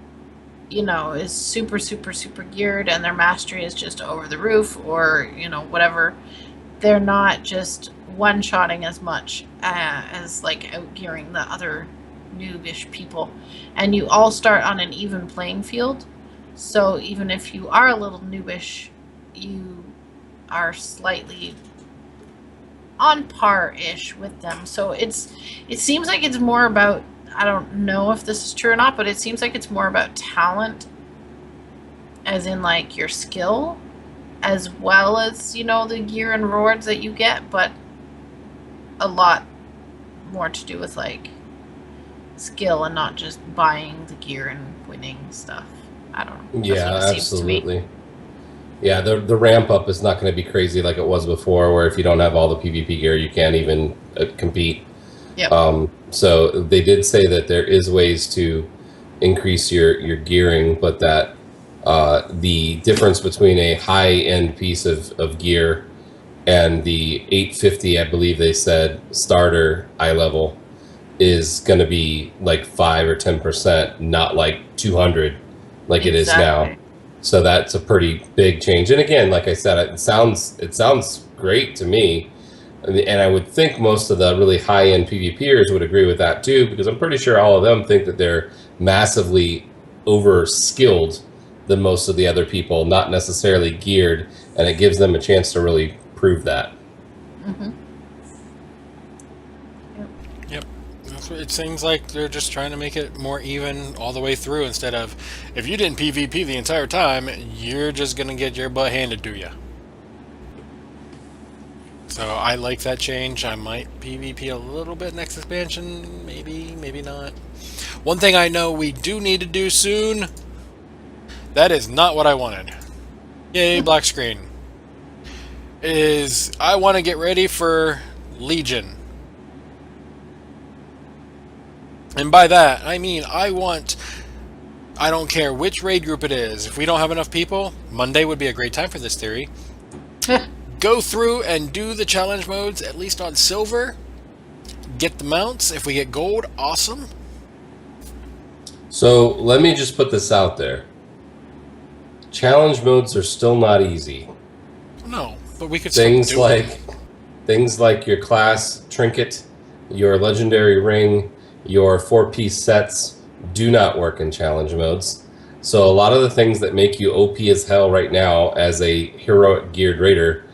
is super, super, super geared and their mastery is just over the roof, or, whatever, they're not just one-shotting as much as, like, out-gearing the other noobish people. And you all start on an even playing field. So even if you are a little noobish, you are slightly on par-ish with them. So it seems like it's more about, I don't know if this is true or not, but it seems like it's more about talent, as in like your skill, as well as, the gear and rewards that you get, but a lot more to do with like skill and not just buying the gear and winning stuff. I don't know. Yeah, absolutely. Yeah, the ramp up is not going to be crazy like it was before, where if you don't have all the PvP gear, you can't even compete. Yep. So they did say that there is ways to increase your gearing, but that the difference between a high-end piece of gear and the 850, I believe they said, starter eye level, is going to be like 5 or 10%, not like 200 like it is now. So that's a pretty big change. And again, like I said, it sounds great to me. And I would think most of the really high-end PvPers would agree with that too, because I'm pretty sure all of them think that they're massively over-skilled than most of the other people, not necessarily geared, and it gives them a chance to really prove that. Mm-hmm. Yep. It seems like they're just trying to make it more even all the way through instead of, if you didn't PvP the entire time, you're just going to get your butt handed to you. So I like that change. I might PvP a little bit next expansion. Maybe, maybe not. One thing I know we do need to do soon, that is not what I wanted. Yay, black screen. Is I want to get ready for Legion. And by that, I mean I don't care which raid group it is. If we don't have enough people, Monday would be a great time for this theory. Go through and do the challenge modes, at least on silver. Get the mounts. If we get gold, awesome. So let me just put this out there. Challenge modes are still not easy. No, but we could still do it. Things like your class trinket, your legendary ring, your 4-piece sets do not work in challenge modes. So a lot of the things that make you OP as hell right now as a heroic geared raider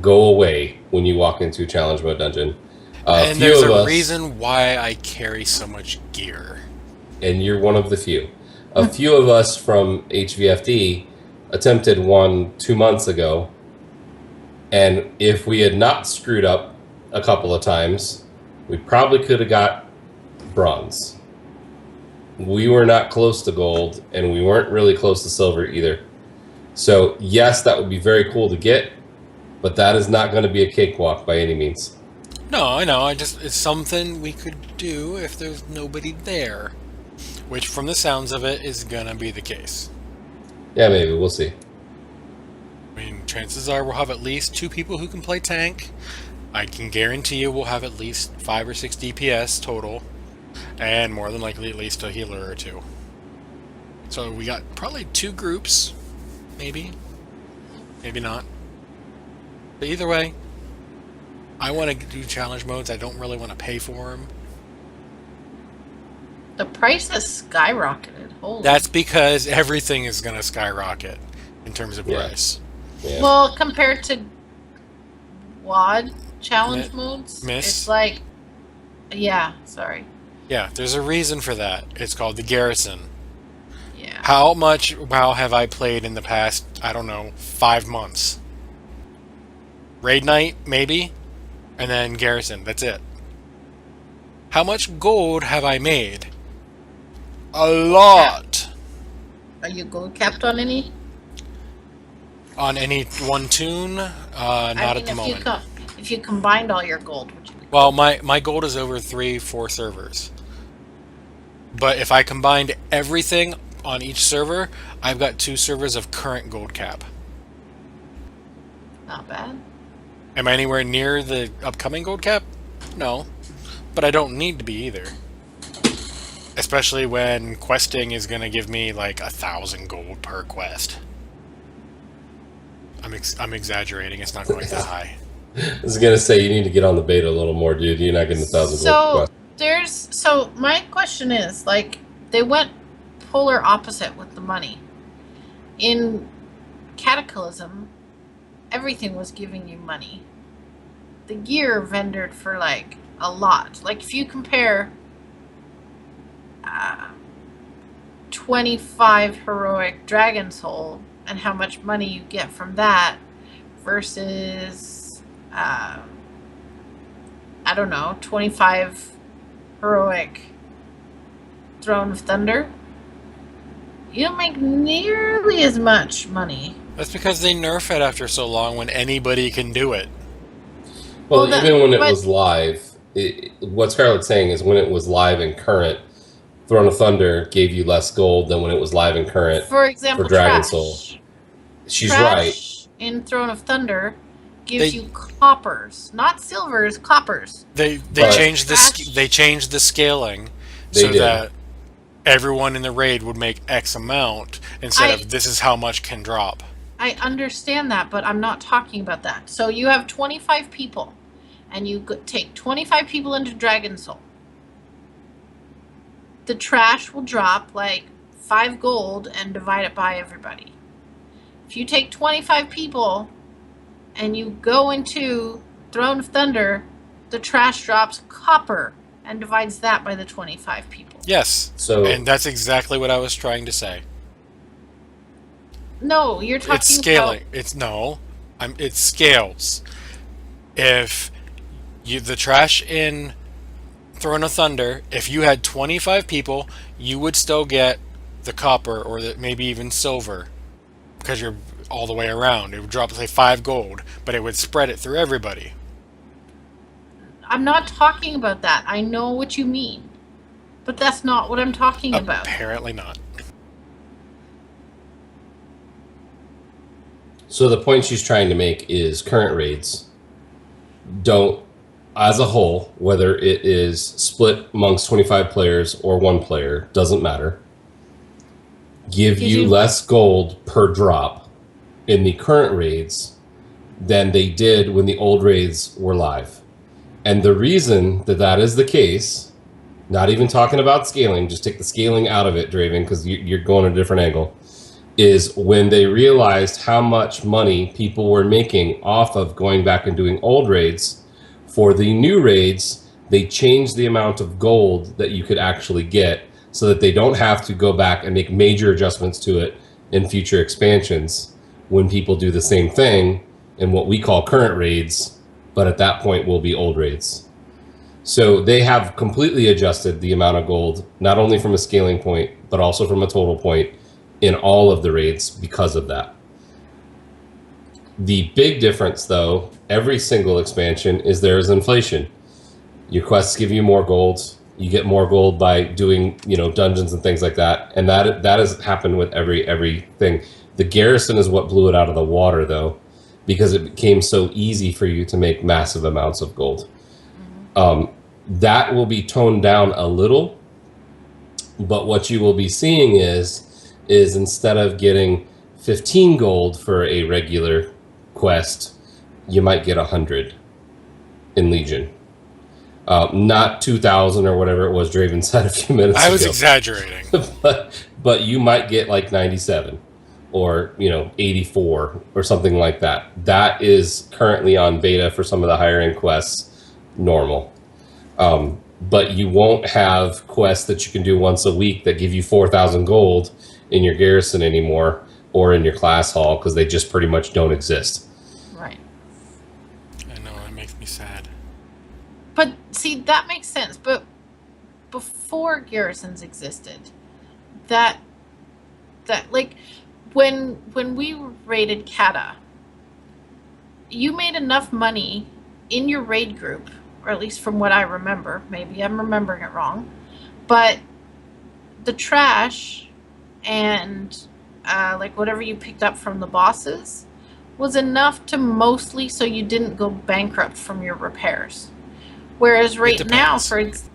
go away when you walk into challenge mode dungeon. And there's a reason why I carry so much gear. And you're one of the few. A few of us from HVFD attempted one 2 months ago, and if we had not screwed up a couple of times, we probably could have got bronze. We were not close to gold, and we weren't really close to silver either. So yes, that would be very cool to get, but that is not going to be a cakewalk by any means. No, I know. It's something we could do if there's nobody there, which, from the sounds of it, is gonna be the case. Yeah, maybe we'll see. I mean, chances are we'll have at least 2 people who can play tank. I can guarantee you we'll have at least 5 or 6 DPS total, and more than likely at least a healer or 2. So we got probably 2 groups, maybe not. But either way, I want to do challenge modes. I don't really want to pay for them. The price has skyrocketed. Holy. That's because everything is going to skyrocket in terms of price. Yeah. Well, compared to WoD challenge modes, Miss? it's like, yeah, sorry. Yeah, there's a reason for that. It's called the Garrison. Yeah. How much WoW have I played in the past, I don't know, 5 months? Raid Night, maybe? And then Garrison, that's it. How much gold have I made? A lot! Are you gold capped on any? On any one tune? Not at the moment. If you combined all your gold, would you be Well, my gold is over 3-4 servers. But if I combined everything on each server, I've got 2 servers of current gold cap. not bad? Am I anywhere near the upcoming gold cap? No. But I don't need to be either. Especially when questing is going to give me like 1,000 gold per quest. I'm exaggerating. It's not quite that high. I was gonna say you need to get on the beta a little more, dude. You're not getting 1,000 gold. So my question is, like, they went polar opposite with the money. In Cataclysm, everything was giving you money. The gear vendored for like a lot. Like if you compare 25 heroic dragon soul and how much money you get from that versus I don't know, 25 heroic Throne of Thunder, you don't make nearly as much money. That's because they nerf it after so long when anybody can do it. Well, even when it was live, what Scarlett's saying is when it was live and current, Throne of Thunder gave you less gold than when it was live and current. For example, for Dragon Trash. Soul. She's Trash right. In Throne of Thunder gives you coppers, not silvers, coppers. They changed the scaling They so did. that everyone in the raid would make X amount instead of this is how much can drop. I understand that, but I'm not talking about that. So you have 25 people, and you take 25 people into Dragon Soul. The trash will drop like 5 gold and divide it by everybody. If you take 25 people and you go into Throne of Thunder, the trash drops copper and divides that by the 25 people. Yes. And that's exactly what I was trying to say. No, you're talking it's scaling. It scales. If the trash in Throne of Thunder, if you had 25 people, you would still get the copper or maybe even silver because you're all the way around. It would drop, say, 5 gold, but it would spread it through everybody. I'm not talking about that. I know what you mean, but that's not what I'm talking about. Apparently not. So the point she's trying to make is current raids don't, as a whole, whether it is split amongst 25 players or 1 player, doesn't matter, give you less gold per drop in the current raids than they did when the old raids were live. And the reason that that is the case, not even talking about scaling, just take the scaling out of it, Draven, because you're going a different angle, is when they realized how much money people were making off of going back and doing old raids. For the new raids, they changed the amount of gold that you could actually get so that they don't have to go back and make major adjustments to it in future expansions when people do the same thing in what we call current raids, but at that point will be old raids. So they have completely adjusted the amount of gold, not only from a scaling point, but also from a total point in all of the raids because of that. The big difference, though, every single expansion is there is inflation. Your quests give you more gold. You get more gold by doing, dungeons and things like that. And that has happened with everything. The garrison is what blew it out of the water, though, because it became so easy for you to make massive amounts of gold. That will be toned down a little, but what you will be seeing is instead of getting 15 gold for a regular quest, you might get 100 in Legion. Not 2,000 or whatever it was Draven said a few minutes ago. I was exaggerating. but you might get like 97 or 84 or something like that. That is currently on beta for some of the higher end quests, normal. But you won't have quests that you can do once a week that give you 4,000 gold in your garrison anymore or in your class hall because they just pretty much don't exist. Right. I know, it makes me sad. But see, that makes sense. But before garrisons existed, that like when we raided Kata, you made enough money in your raid group, or at least from what I remember. Maybe I'm remembering it wrong, but the trash and like whatever you picked up from the bosses was enough to mostly so you didn't go bankrupt from your repairs. Whereas right now, it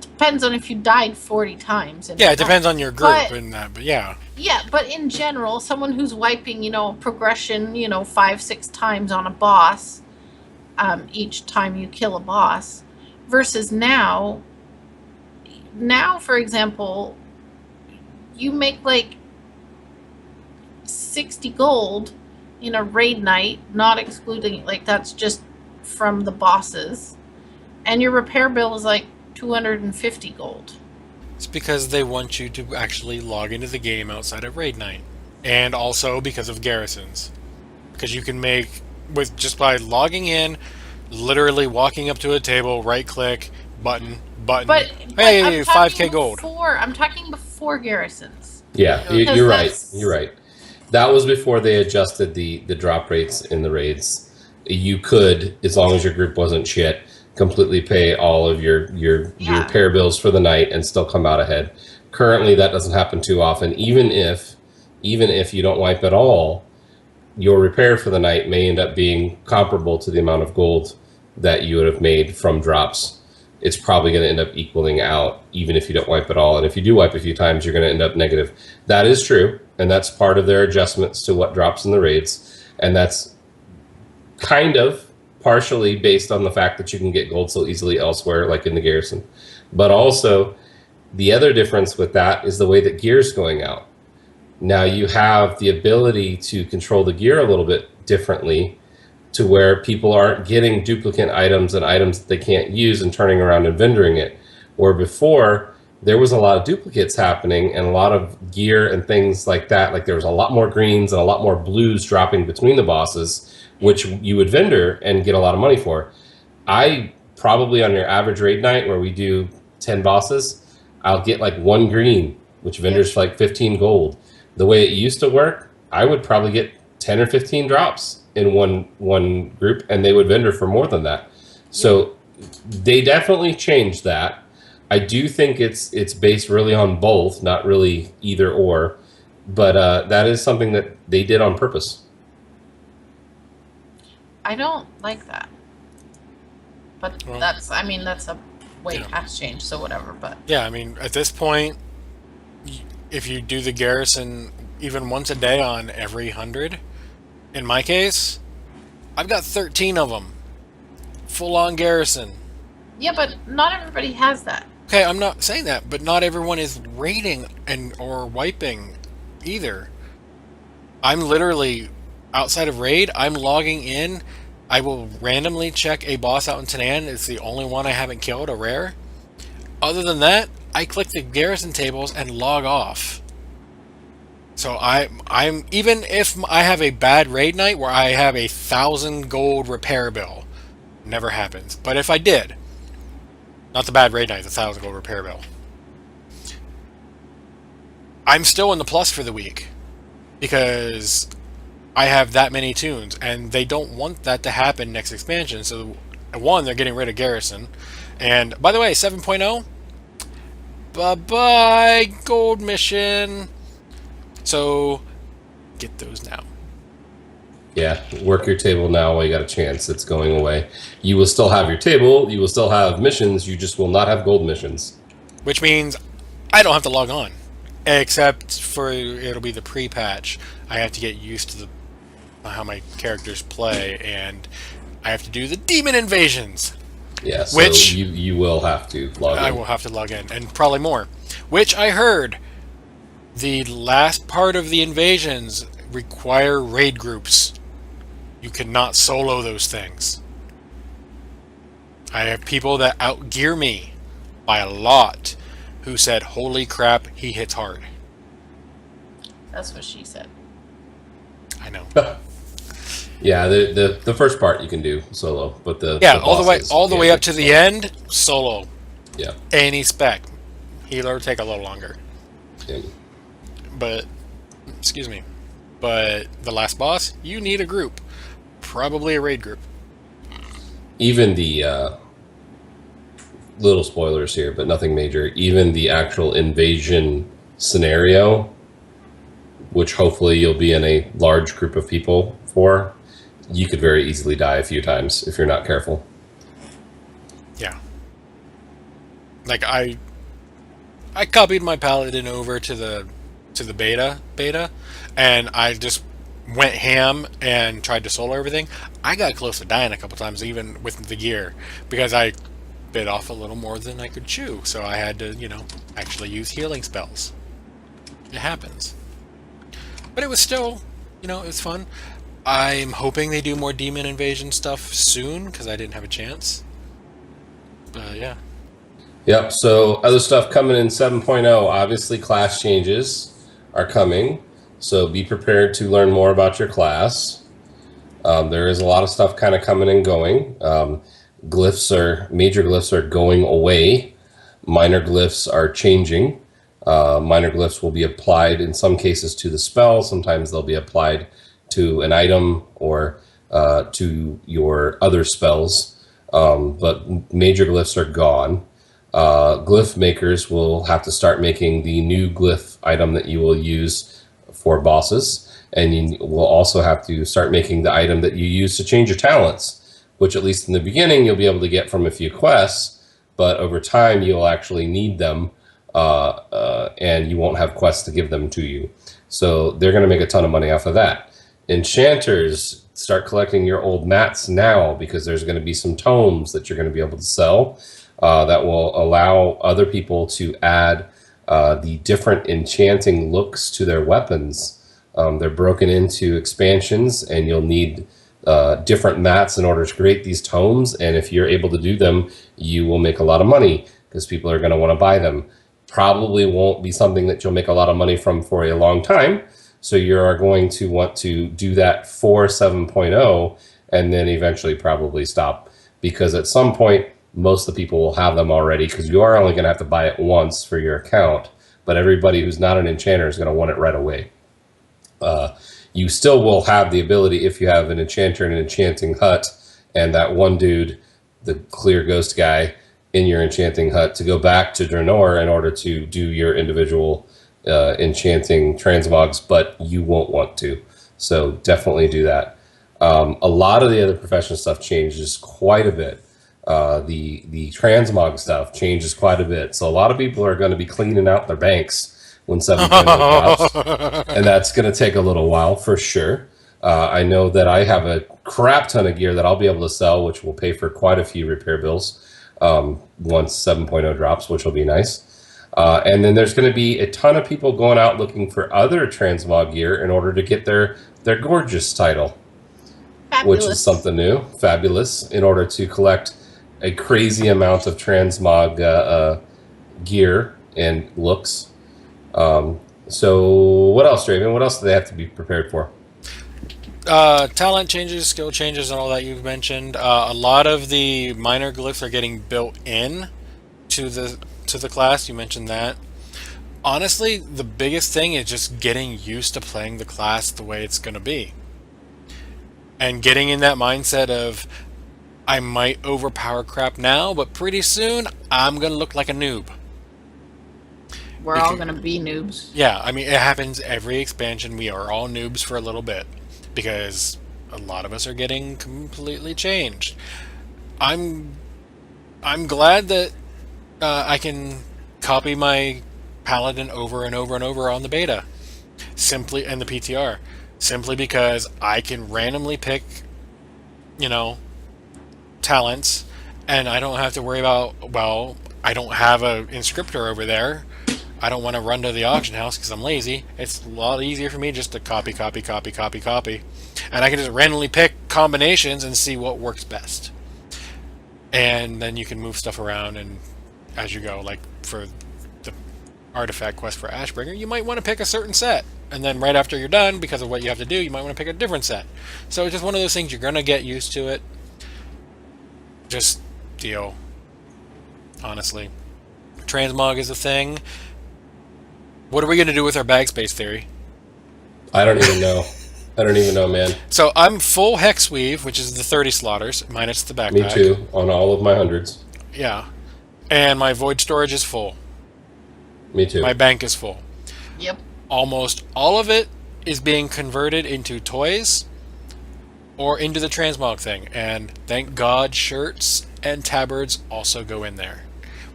depends on if you died 40 times. Yeah, it depends on your group and that, but yeah. Yeah, but in general, someone who's wiping, progression, 5-6 times on a boss, each time you kill a boss, versus now, for example, you make like 60 gold in a raid night, not excluding, that's just from the bosses, and your repair bill is like 250 gold. It's because they want you to actually log into the game outside of raid night, and also because of garrisons, because you can make just by logging in, literally walking up to a table, right click, button, but hey, 5k gold. I'm talking before garrisons. Yeah, you're right. That was before they adjusted the drop rates in the raids. You could, as long as your group wasn't shit, completely pay all of your repair bills for the night and still come out ahead. Currently, that doesn't happen too often. Even if you don't wipe at all, your repair for the night may end up being comparable to the amount of gold that you would have made from drops. it's probably going to end up equaling out even if you don't wipe at all. And if you do wipe a few times, you're going to end up negative. That is true, and that's part of their adjustments to what drops in the raids, and that's kind of partially based on the fact that you can get gold so easily elsewhere, like in the garrison. But also, the other difference with that is the way that gear's going out. Now you have the ability to control the gear a little bit differently to where people aren't getting duplicate items and items that they can't use and turning around and vendoring it. Where before, there was a lot of duplicates happening and a lot of gear and things like that. Like there was a lot more greens and a lot more blues dropping between the bosses, which you would vendor and get a lot of money for. I probably on your average raid night where we do 10 bosses, I'll get like 1 green, which vendors for like 15 gold. The way it used to work, I would probably get 10 or 15 drops in one group, and they would vendor for more than that. So they definitely changed that. I do think it's based really on both, not really either or, but that is something that they did on purpose. I don't like that. But Well, that's a way yeah. past change, so whatever. But Yeah, I mean, at this point, if you do the garrison even once a day on every 100, in my case, I've got 13 of them. Full-on garrison. yeah, but not everybody has that. Okay, I'm not saying that, but not everyone is raiding or wiping either. I'm literally, outside of raid, I'm logging in. I will randomly check a boss out in Tanan. It's the only one I haven't killed, a rare. Other than that, I click the garrison tables and log off. So I'm even if I have a bad raid night where I have 1,000 gold repair bill, never happens. But if I did, not the bad raid night, the 1,000 gold repair bill, I'm still in the plus for the week because I have that many tunes, and they don't want that to happen next expansion. So, one, they're getting rid of garrison, and by the way, 7.0, bye-bye gold mission. So, get those now. Yeah, work your table now while you got a chance. It's going away. You will still have your table. You will still have missions. You just will not have gold missions. Which means I don't have to log on. Except for it'll be the pre-patch. I have to get used to how my characters play, and I have to do the demon invasions. Yeah, so Which you will have to log in. I will have to log in, and probably more. Which I heard the last part of the invasions require raid groups. You cannot solo those things. I have people that outgear me by a lot who said, holy crap, he hits hard. That's what she said. I know. Yeah, the first part you can do solo, but the all the way up to the solo. end, solo. Yeah. Any spec. Healer take a little longer. Yeah. But excuse me. But the last boss, you need a group. Probably a raid group. Even the little spoilers here, but nothing major. Even the actual invasion scenario, which hopefully you'll be in a large group of people for, you could very easily die a few times if you're not careful. Yeah. Like I copied my paladin over to the beta, and I just went ham and tried to solo everything. I got close to dying a couple times, even with the gear, because I bit off a little more than I could chew. So I had to, actually use healing spells. It happens. But it was still, it was fun. I'm hoping they do more demon invasion stuff soon, because I didn't have a chance. Yeah. Yep, so other stuff coming in 7.0, obviously class changes are coming, so be prepared to learn more about your class. There is a lot of stuff kind of coming and going. Major glyphs are going away. Minor glyphs are changing. Minor glyphs will be applied in some cases to the spell. Sometimes they'll be applied to an item or to your other spells. But major glyphs are gone. Glyph makers will have to start making the new glyph item that you will use for bosses. And you will also have to start making the item that you use to change your talents, which at least in the beginning you'll be able to get from a few quests. but over time you'll actually need them, and you won't have quests to give them to you. So they're going to make a ton of money off of that. Enchanters, start collecting your old mats now, because there's going to be some tomes that you're going to be able to sell that will allow other people to add the different enchanting looks to their weapons. They're broken into expansions, and you'll need different mats in order to create these tomes. And if you're able to do them, you will make a lot of money because people are going to want to buy them. Probably won't be something that you'll make a lot of money from for a long time. So you are going to want to do that for 7.0 and then eventually probably stop, because at some point, most of the people will have them already, because you are only going to have to buy it once for your account. But everybody who's not an enchanter is going to want it right away. You still will have the ability, if you have an enchanter and an enchanting hut, and that one dude, the clear ghost guy, in your enchanting hut, to go back to Draenor in order to do your individual enchanting transmogs, but you won't want to. So definitely do that. A lot of the other professional stuff changes quite a bit. The transmog stuff changes quite a bit. So a lot of people are going to be cleaning out their banks when 7.0 drops, and that's going to take a little while for sure. I know that I have a crap ton of gear that I'll be able to sell, which will pay for quite a few repair bills once 7.0 drops, which will be nice. And then there's going to be a ton of people going out looking for other transmog gear in order to get their gorgeous title, Fabulous. which is something new, fabulous, in order to collect a crazy amount of transmog gear and looks. So what else, Draven? What else do they have to be prepared for? Talent changes, skill changes, and all that you've mentioned. A lot of the minor glyphs are getting built in to the class. You mentioned that. Honestly, the biggest thing is just getting used to playing the class the way it's going to be. And getting in that mindset of, I might overpower crap now, but pretty soon, I'm going to look like a noob. We're all going to be noobs. Yeah, I mean, it happens every expansion. We are all noobs for a little bit, because a lot of us are getting completely changed. I'm glad that I can copy my paladin over and over and over on the beta, simply, and the PTR, simply because I can randomly pick, talents, and I don't have to worry about, well, I don't have a inscriptor over there. I don't want to run to the auction house because I'm lazy. It's a lot easier for me just to copy. And I can just randomly pick combinations and see what works best. And then you can move stuff around and as you go. Like for the artifact quest for Ashbringer, you might want to pick a certain set. And then right after you're done, because of what you have to do, you might want to pick a different set. So it's just one of those things, you're going to get used to it. Just deal. Honestly. Transmog is a thing. What are we going to do with our bag space theory? I don't even know. I don't even know, man. So I'm full hex weave, which is the 30 slaughters, minus the backpack. Me too, on all of my hundreds. Yeah. And my void storage is full. Me too. My bank is full. Yep. Almost all of it is being converted into toys or into the transmog thing. And thank God shirts and tabards also go in there.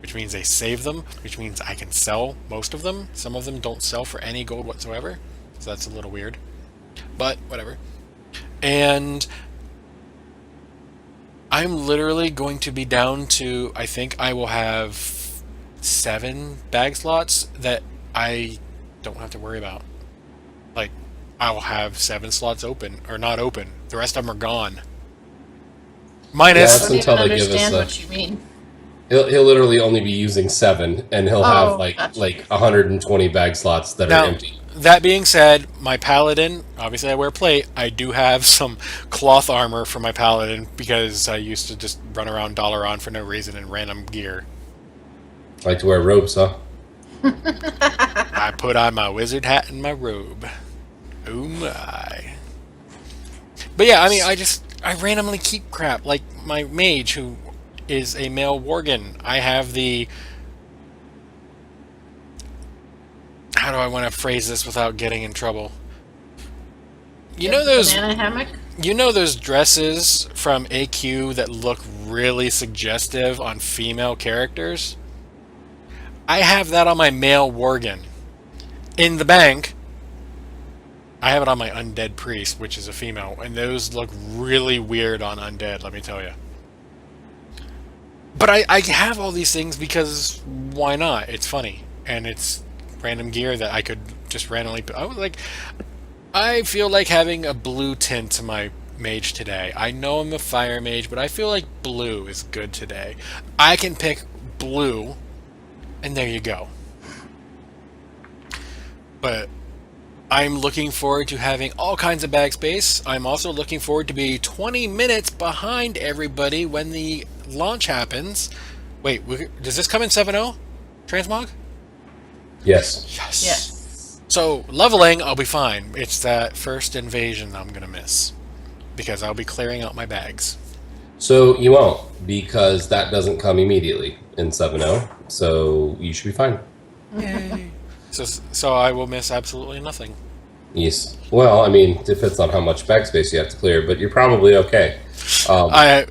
Which means they save them, which means I can sell most of them. Some of them don't sell for any gold whatsoever, so that's a little weird. But, whatever. And I'm literally going to be down to, I think I will have 7 bag slots that I don't have to worry about. Like, I will have 7 slots open, or not open. The rest of them are gone. Minus... that's until they give us understand the... what you mean. He'll literally only be using 7, and he'll have gotcha. like 120 bag slots that Now, are empty. that being said, my paladin, obviously I wear plate. I do have some cloth armor for my paladin because I used to just run around Dalaran for no reason in random gear. Like to wear robes, huh? I put on my wizard hat and my robe. Oh my. But yeah, I mean, I randomly keep crap. Like my mage, who is a male worgen. I have the... How do I want to phrase this without getting in trouble? You know those... Banana hammock? You know those dresses from AQ that look really suggestive on female characters? I have that on my male Worgen. In the bank, I have it on my undead priest, which is a female, and those look really weird on undead, let me tell you. But I have all these things because why not? It's funny, and it's random gear that I could just randomly. I feel like having a blue tint to my mage today. I know I'm a fire mage, but I feel like blue is good today. I can pick blue, and there you go. But I'm looking forward to having all kinds of bag space. I'm also looking forward to be 20 minutes behind everybody when the launch happens. Wait, does this come in 7.0? Transmog? Yes. Yes. Yes. So, leveling, I'll be fine. It's that first invasion I'm going to miss. Because I'll be clearing out my bags. So you won't, because that doesn't come immediately in 7.0, so you should be fine. Yay. So I will miss absolutely nothing. Yes. Well, I mean, it depends on how much backspace you have to clear, but you're probably okay. I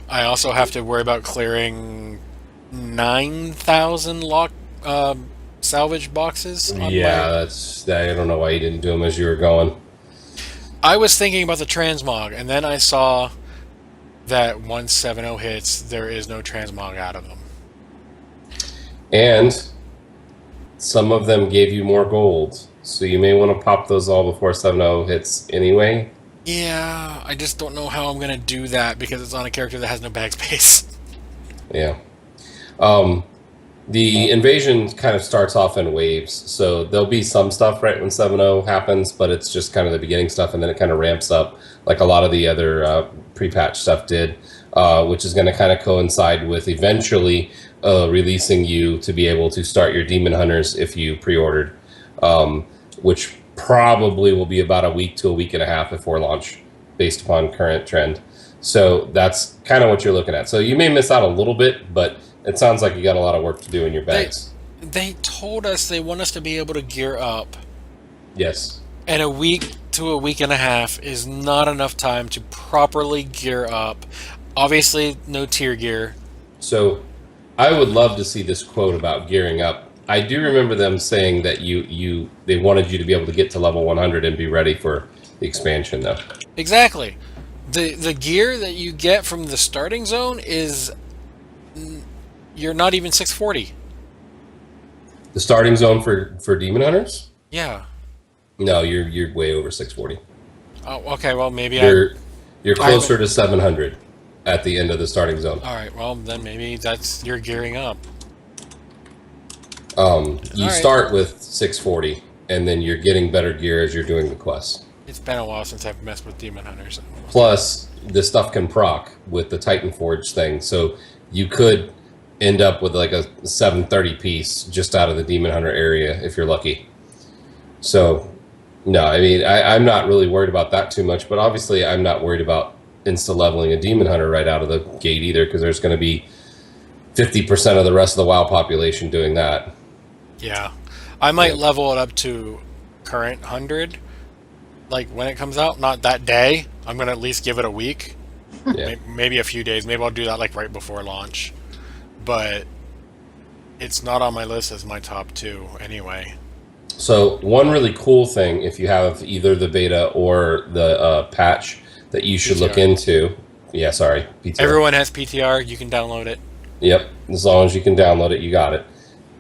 also have to worry about clearing 9,000 salvage boxes. I don't know why you didn't do them as you were going. I was thinking about the transmog, and then I saw that once 7.0 hits, there is no transmog out of them. And some of them gave you more gold, so you may want to pop those all before 7.0 hits anyway. Yeah, I just don't know how I'm going to do that because it's on a character that has no bag space. Yeah. The invasion kind of starts off in waves, so there'll be some stuff right when 7.0 happens, but it's just kind of the beginning stuff, and then it kind of ramps up like a lot of the other pre-patch stuff did, which is going to kind of coincide with eventually releasing you to be able to start your Demon Hunters if you pre-ordered, which probably will be about a week to a week and a half before launch, based upon current trend. So that's kind of what you're looking at. So you may miss out a little bit, but it sounds like you got a lot of work to do in your bags. They told us they want us to be able to gear up. Yes. And a week to a week and a half is not enough time to properly gear up. Obviously, no tier gear. So I would love to see this quote about gearing up. I do remember them saying that they wanted you to be able to get to level 100 and be ready for the expansion, though. Exactly. The gear that you get from the starting zone is... You're not even 640. The starting zone for Demon Hunters? Yeah. No, you're way over 640. Oh, okay. Well, maybe you're closer to 700 at the end of the starting zone. All right. Well, then maybe you're gearing up. You start with 640, and then you're getting better gear as you're doing the quests. It's been a while since I've messed with Demon Hunters. Plus, this stuff can proc with the Titan Forge thing, so you could end up with like a 730 piece just out of the Demon Hunter area if you're lucky. So, no, I mean, I'm not really worried about that too much, but obviously I'm not worried about insta-leveling a Demon Hunter right out of the gate either, because there's going to be 50% of the rest of the WoW population doing that. Yeah. I might level it up to current 100, like when it comes out, not that day. I'm going to at least give it a week. Yeah. Maybe a few days. Maybe I'll do that like right before launch. But it's not on my list as my top 2 anyway. So one really cool thing, if you have either the beta or the patch that you should look into, PTR. Everyone has PTR. You can download it. Yep, as long as you can download it, you got it.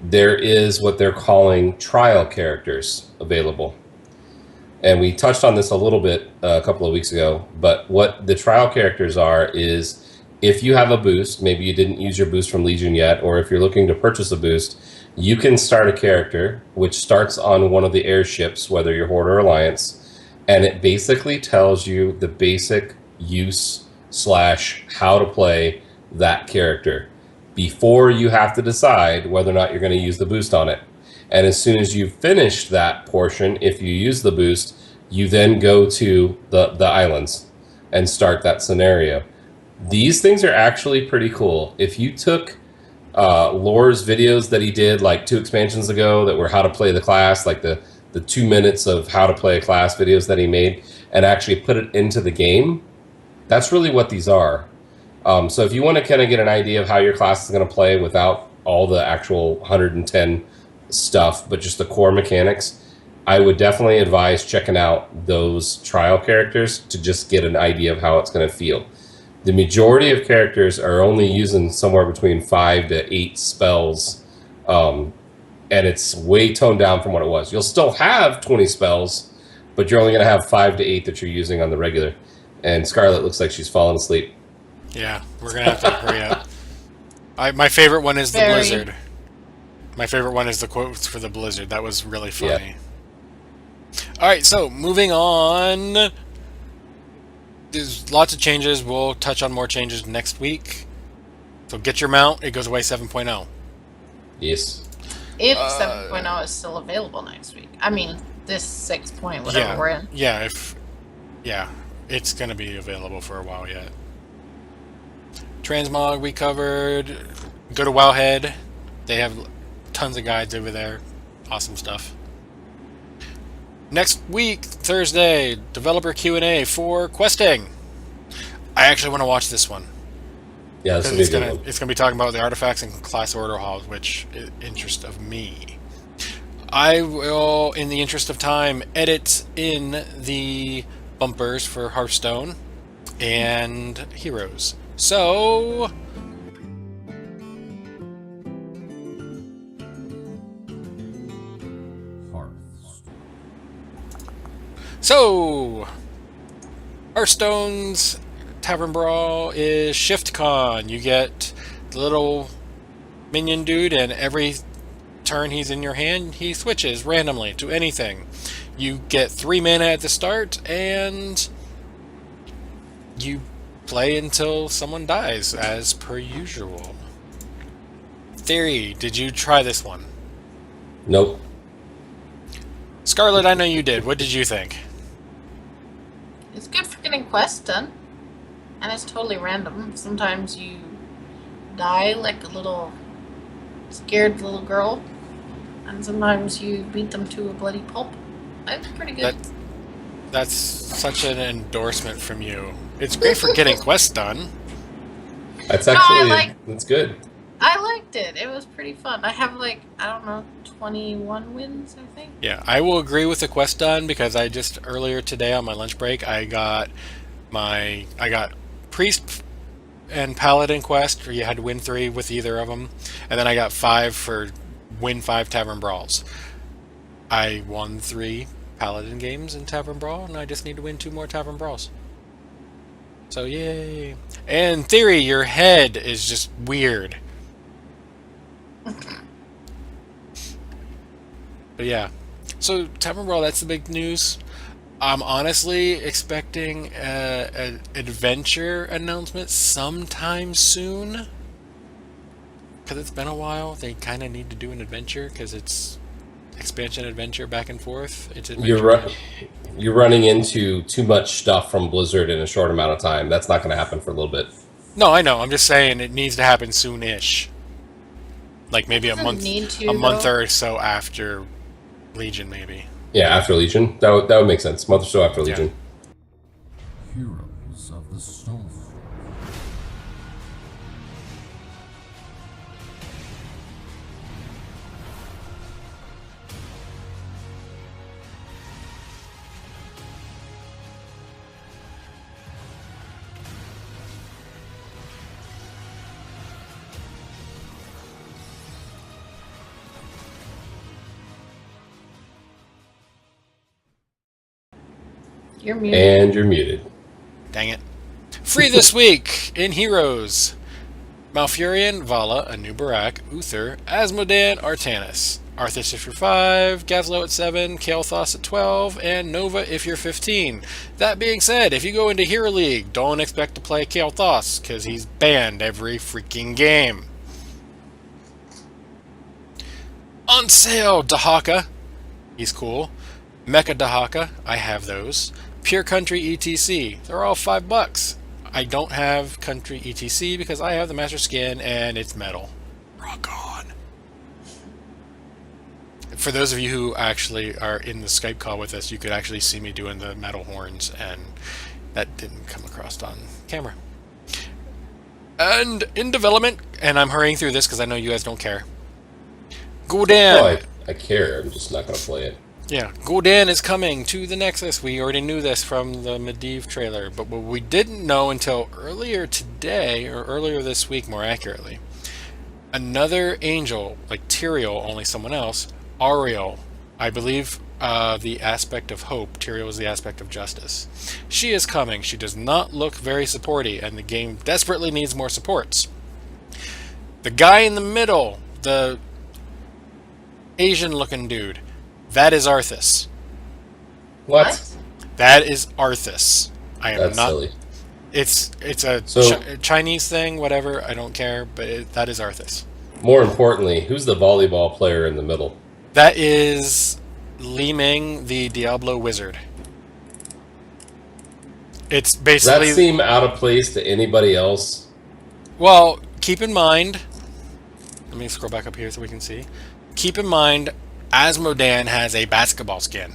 There is what they're calling trial characters available. And we touched on this a little bit a couple of weeks ago, but what the trial characters are is if you have a boost, maybe you didn't use your boost from Legion yet, or if you're looking to purchase a boost, you can start a character which starts on one of the airships, whether you're Horde or Alliance, and it basically tells you the basic use / how to play that character before you have to decide whether or not you're going to use the boost on it. And as soon as you've finished that portion, if you use the boost, you then go to the islands and start that scenario. These things are actually pretty cool. If you took Lore's videos that he did like 2 expansions ago that were how to play the class, like the the 2 minutes of how to play a class videos that he made and actually put it into the game. That's really what these are. So if you want to kind of get an idea of how your class is going to play without all the actual 110 stuff, but just the core mechanics, I would definitely advise checking out those trial characters to just get an idea of how it's going to feel. The majority of characters are only using somewhere between 5 to 8 spells, and it's way toned down from what it was. You'll still have 20 spells, but you're only going to have 5 to 8 that you're using on the regular. And Scarlet looks like she's falling asleep. Yeah, we're gonna have to hurry up. My favorite one is the Very. Blizzard. My favorite one is the quotes for the Blizzard. That was really funny. All right, so moving on. There's lots of changes. We'll touch on more changes next week. So get your mount. It goes away 7.0. Yes. If 7.0 is still available next week. I mean, this 6 point, whatever we're in. Yeah, it's going to be available for a while yet. Transmog we covered. Go to Wowhead. They have tons of guides over there. Awesome stuff. Next week, Thursday, developer Q&A for questing. I actually want to watch this one. Yeah, this Because will be a good one. it's going to be talking about the artifacts and class order halls, which is interest of me. I will, in the interest of time, edit in the bumpers for Hearthstone and Heroes. So, Hearthstone. Hearthstone's Tavern Brawl is ShiftCon. You get the little minion dude, and every turn he's in your hand, he switches randomly to anything. You get 3 mana at the start, and you play until someone dies, as per usual. Theory, did you try this one? Nope. Scarlet, I know you did. What did you think? It's good for getting quests done. And it's totally random. Sometimes you die like a little scared little girl. And sometimes you beat them to a bloody pulp. That's pretty good. That's such an endorsement from you. It's great for getting quests done. That's No, actually, that's good. I liked it. It was pretty fun. I have like, I don't know, 21 wins, I think. Yeah, I will agree with the quest done because I just earlier today on my lunch break I got priest and paladin quest where you had to win 3 with either of them, and then I got 5 for win 5 tavern brawls. I won 3 paladin games in tavern brawl, and I just need to win 2 more tavern brawls. So yay! And Theory, your head is just weird. But yeah, so Tavern Brawl, that's the big news. I'm honestly expecting an adventure announcement sometime soon. Because it's been a while. They kind of need to do an adventure because it's expansion adventure back and forth. It's adventure. You're running into too much stuff from Blizzard in a short amount of time. That's not going to happen for a little bit. No, I know. I'm just saying it needs to happen soon-ish. Like maybe a month or so after Legion, maybe. Yeah, after Legion. That would make sense. Month or so after Legion. Heroes of the Storm. You're muted. And you're muted. Dang it. Free this week in Heroes. Malfurion, Vala, Anubarak, Uther, Asmodan, Artanis. Arthas if you're 5, Gazlo at 7, Kael'thas at 12, and Nova if you're 15. That being said, if you go into Hero League, don't expect to play Kael'thas, because he's banned every freaking game. On sale, Dahaka. He's cool. Mecha Dahaka, I have those. Pure Country ETC, they're all $5. I don't have Country ETC because I have the Master Skin and it's metal. Rock on. for those of you who actually are in the Skype call with us, you could actually see me doing the metal horns, and that didn't come across on camera. And in development, and I'm hurrying through this because I know you guys don't care. Gul'dan. Oh, I care. I'm just not going to play it. Yeah, Gul'dan is coming to the Nexus. We already knew this from the Medivh trailer, but what we didn't know until earlier today, or earlier this week more accurately, another angel, like Tyrael, only someone else, Ariel, I believe the aspect of hope, Tyrael is the aspect of justice. She is coming. She does not look very supporty, and the game desperately needs more supports. The guy in the middle, the Asian-looking dude, that is Arthas. What? That is Arthas. I am That's not. silly. It's a Chinese thing, whatever. I don't care, but that is Arthas. More importantly, who's the volleyball player in the middle? That is Li Ming, the Diablo wizard. It's Does basically. that seem out of place to anybody else? Well, keep in mind. Let me scroll back up here so we can see. Keep in mind, Asmodan has a basketball skin.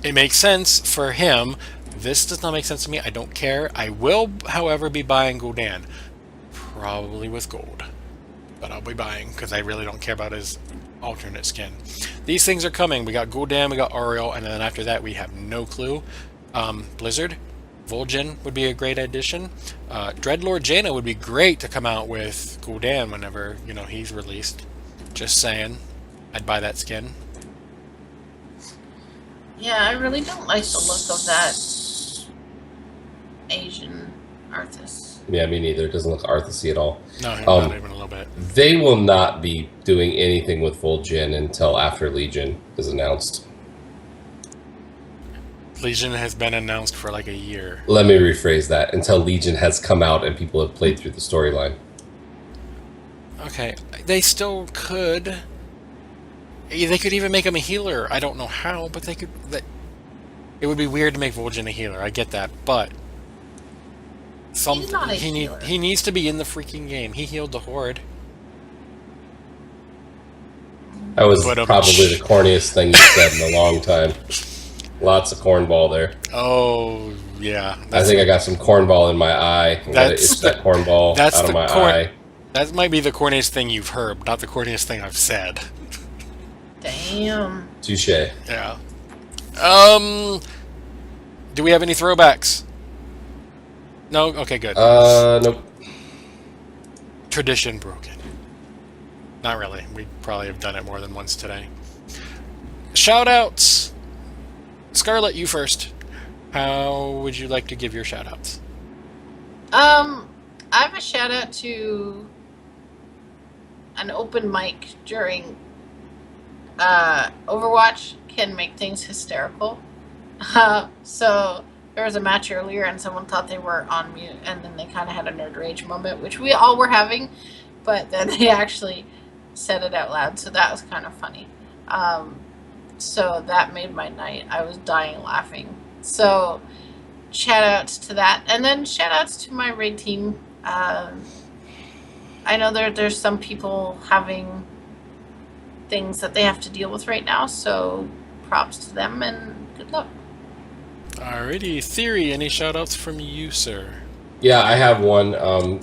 It makes sense for him. This does not make sense to me. I don't care. I will, however, be buying Gul'dan. Probably with gold. But I'll be buying because I really don't care about his alternate skin. These things are coming. We got Gul'dan, we got Ariel, and then after that we have no clue. Blizzard, Vol'jin would be a great addition. Dreadlord Jaina would be great to come out with Gul'dan whenever, he's released. Just saying. I'd buy that skin. Yeah, I really don't like the look of that Asian Arthas. Yeah, me neither. It doesn't look Arthasy at all. No, not even a little bit. They will not be doing anything with Vol'jin until after Legion is announced. Legion has been announced for like a year. Let me rephrase that. Until Legion has come out and people have played through the storyline. Okay, they still could. They could even make him a healer. I don't know how, but they could. It would be weird to make Vol'jin a healer. I get that, but He's not a healer. He needs to be in the freaking game. He healed the Horde. That was But, probably the corniest thing you said in a long time. Lots of cornball there. Oh yeah, I think I got some cornball in my eye. I gotta itch that cornball out of my eye. That might be the corniest thing you've heard, not the corniest thing I've said. Damn. Touche. Yeah. Do we have any throwbacks? No? Okay, good. Nope. Tradition broken. Not really. We probably have done it more than once today. Shoutouts! Scarlett, you first. How would you like to give your shoutouts? I have a shout out to an open mic during Overwatch can make things hysterical. So there was a match earlier and someone thought they were on mute and then they kind of had a nerd rage moment, which we all were having, but then they actually said it out loud, so that was kind of funny. So that made my night. I was dying laughing. So shout outs to that, and then shout outs to my raid team. I know there's some people having things that they have to deal with right now, so props to them and good luck. Alrighty, Theory, any shoutouts from you, sir? Yeah, I have one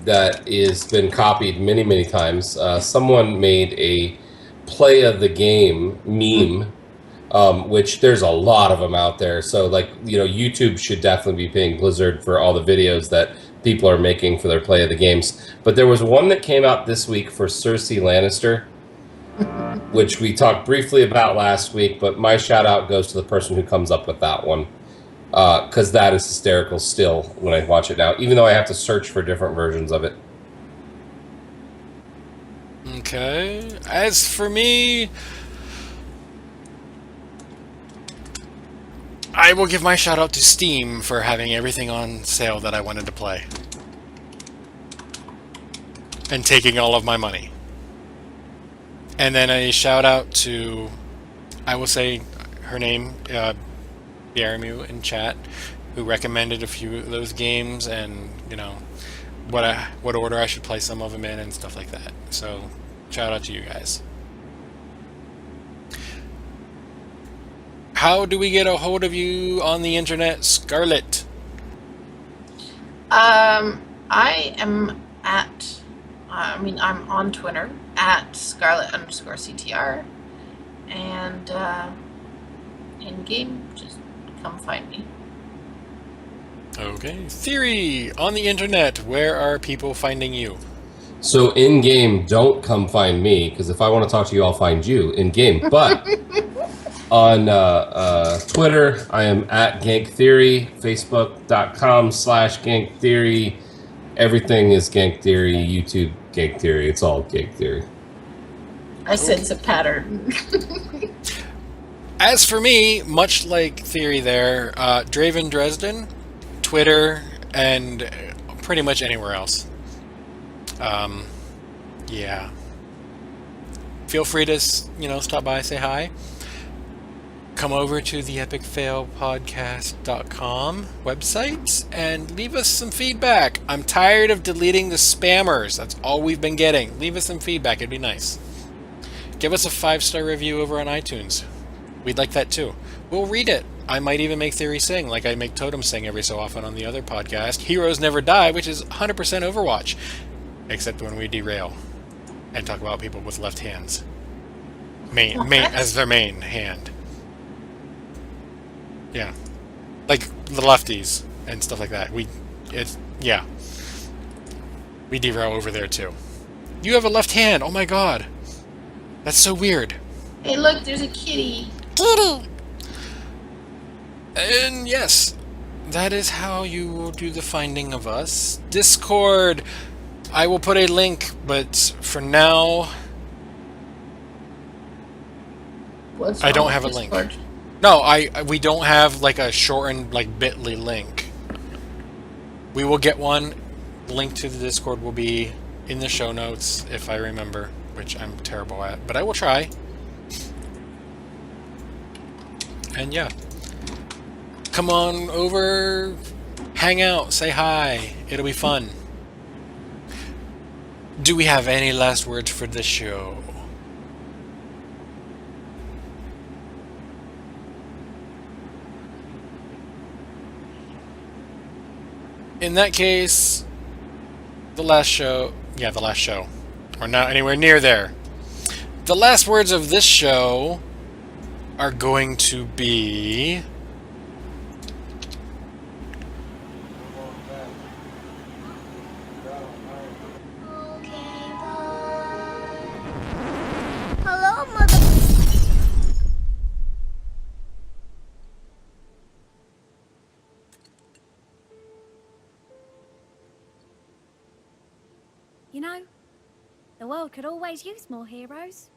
that is been copied many, many times. Someone made a play of the game meme, which there's a lot of them out there. So, YouTube should definitely be paying Blizzard for all the videos that people are making for their play of the games. But there was one that came out this week for Cersei Lannister, which we talked briefly about last week, but my shout out goes to the person who comes up with that one. Because that is hysterical still when I watch it now, even though I have to search for different versions of it. Okay. As for me, I will give my shout out to Steam for having everything on sale that I wanted to play. And taking all of my money. And then a shout out to, I will say her name, Yaramu in chat, who recommended a few of those games and, what order I should play some of them in and stuff like that. So, shout out to you guys. How do we get a hold of you on the internet, Scarlett? I am at, I'm on Twitter at Scarlet_CTR, and in game, just come find me. Okay. Theory, on the internet, where are people finding you? So in game, don't come find me, because if I want to talk to you, I'll find you in game. But on Twitter, I am at Gank Theory. Facebook.com/Gank Theory. Everything is Gank Theory. YouTube Gank Theory. It's all Gank Theory. I sense a pattern. As for me, much like Theory there, Draven Dresden, Twitter, and pretty much anywhere else. Yeah. Feel free to, stop by, say hi. Come over to the epicfailpodcast.com website and leave us some feedback. I'm tired of deleting the spammers. That's all we've been getting. Leave us some feedback. It'd be nice. Give us a 5-star review over on iTunes. We'd like that too. We'll read it. I might even make Theory sing, like I make Totem sing every so often on the other podcast, Heroes Never Die, which is 100% Overwatch. Except when we derail and talk about people with left hands. Main as their main hand. Yeah. Like the lefties and stuff like that. We derail over there too. You have a left hand. Oh my god. That's so weird. Hey, look, there's a kitty. Kitty. And yes, that is how you will do the finding of us. Discord. I will put a link, but for now, What's I don't wrong have a with link. Discord? No, we don't have like a shortened like bit.ly link. We will get one. The link to the Discord will be in the show notes if I remember, which I'm terrible at, but I will try. And yeah. Come on over, hang out, say hi. It'll be fun. Do we have any last words for the show? In that case, the last show. We're not anywhere near there. The last words of this show are going to be... Hello, Mother. You know, the world could always use more heroes.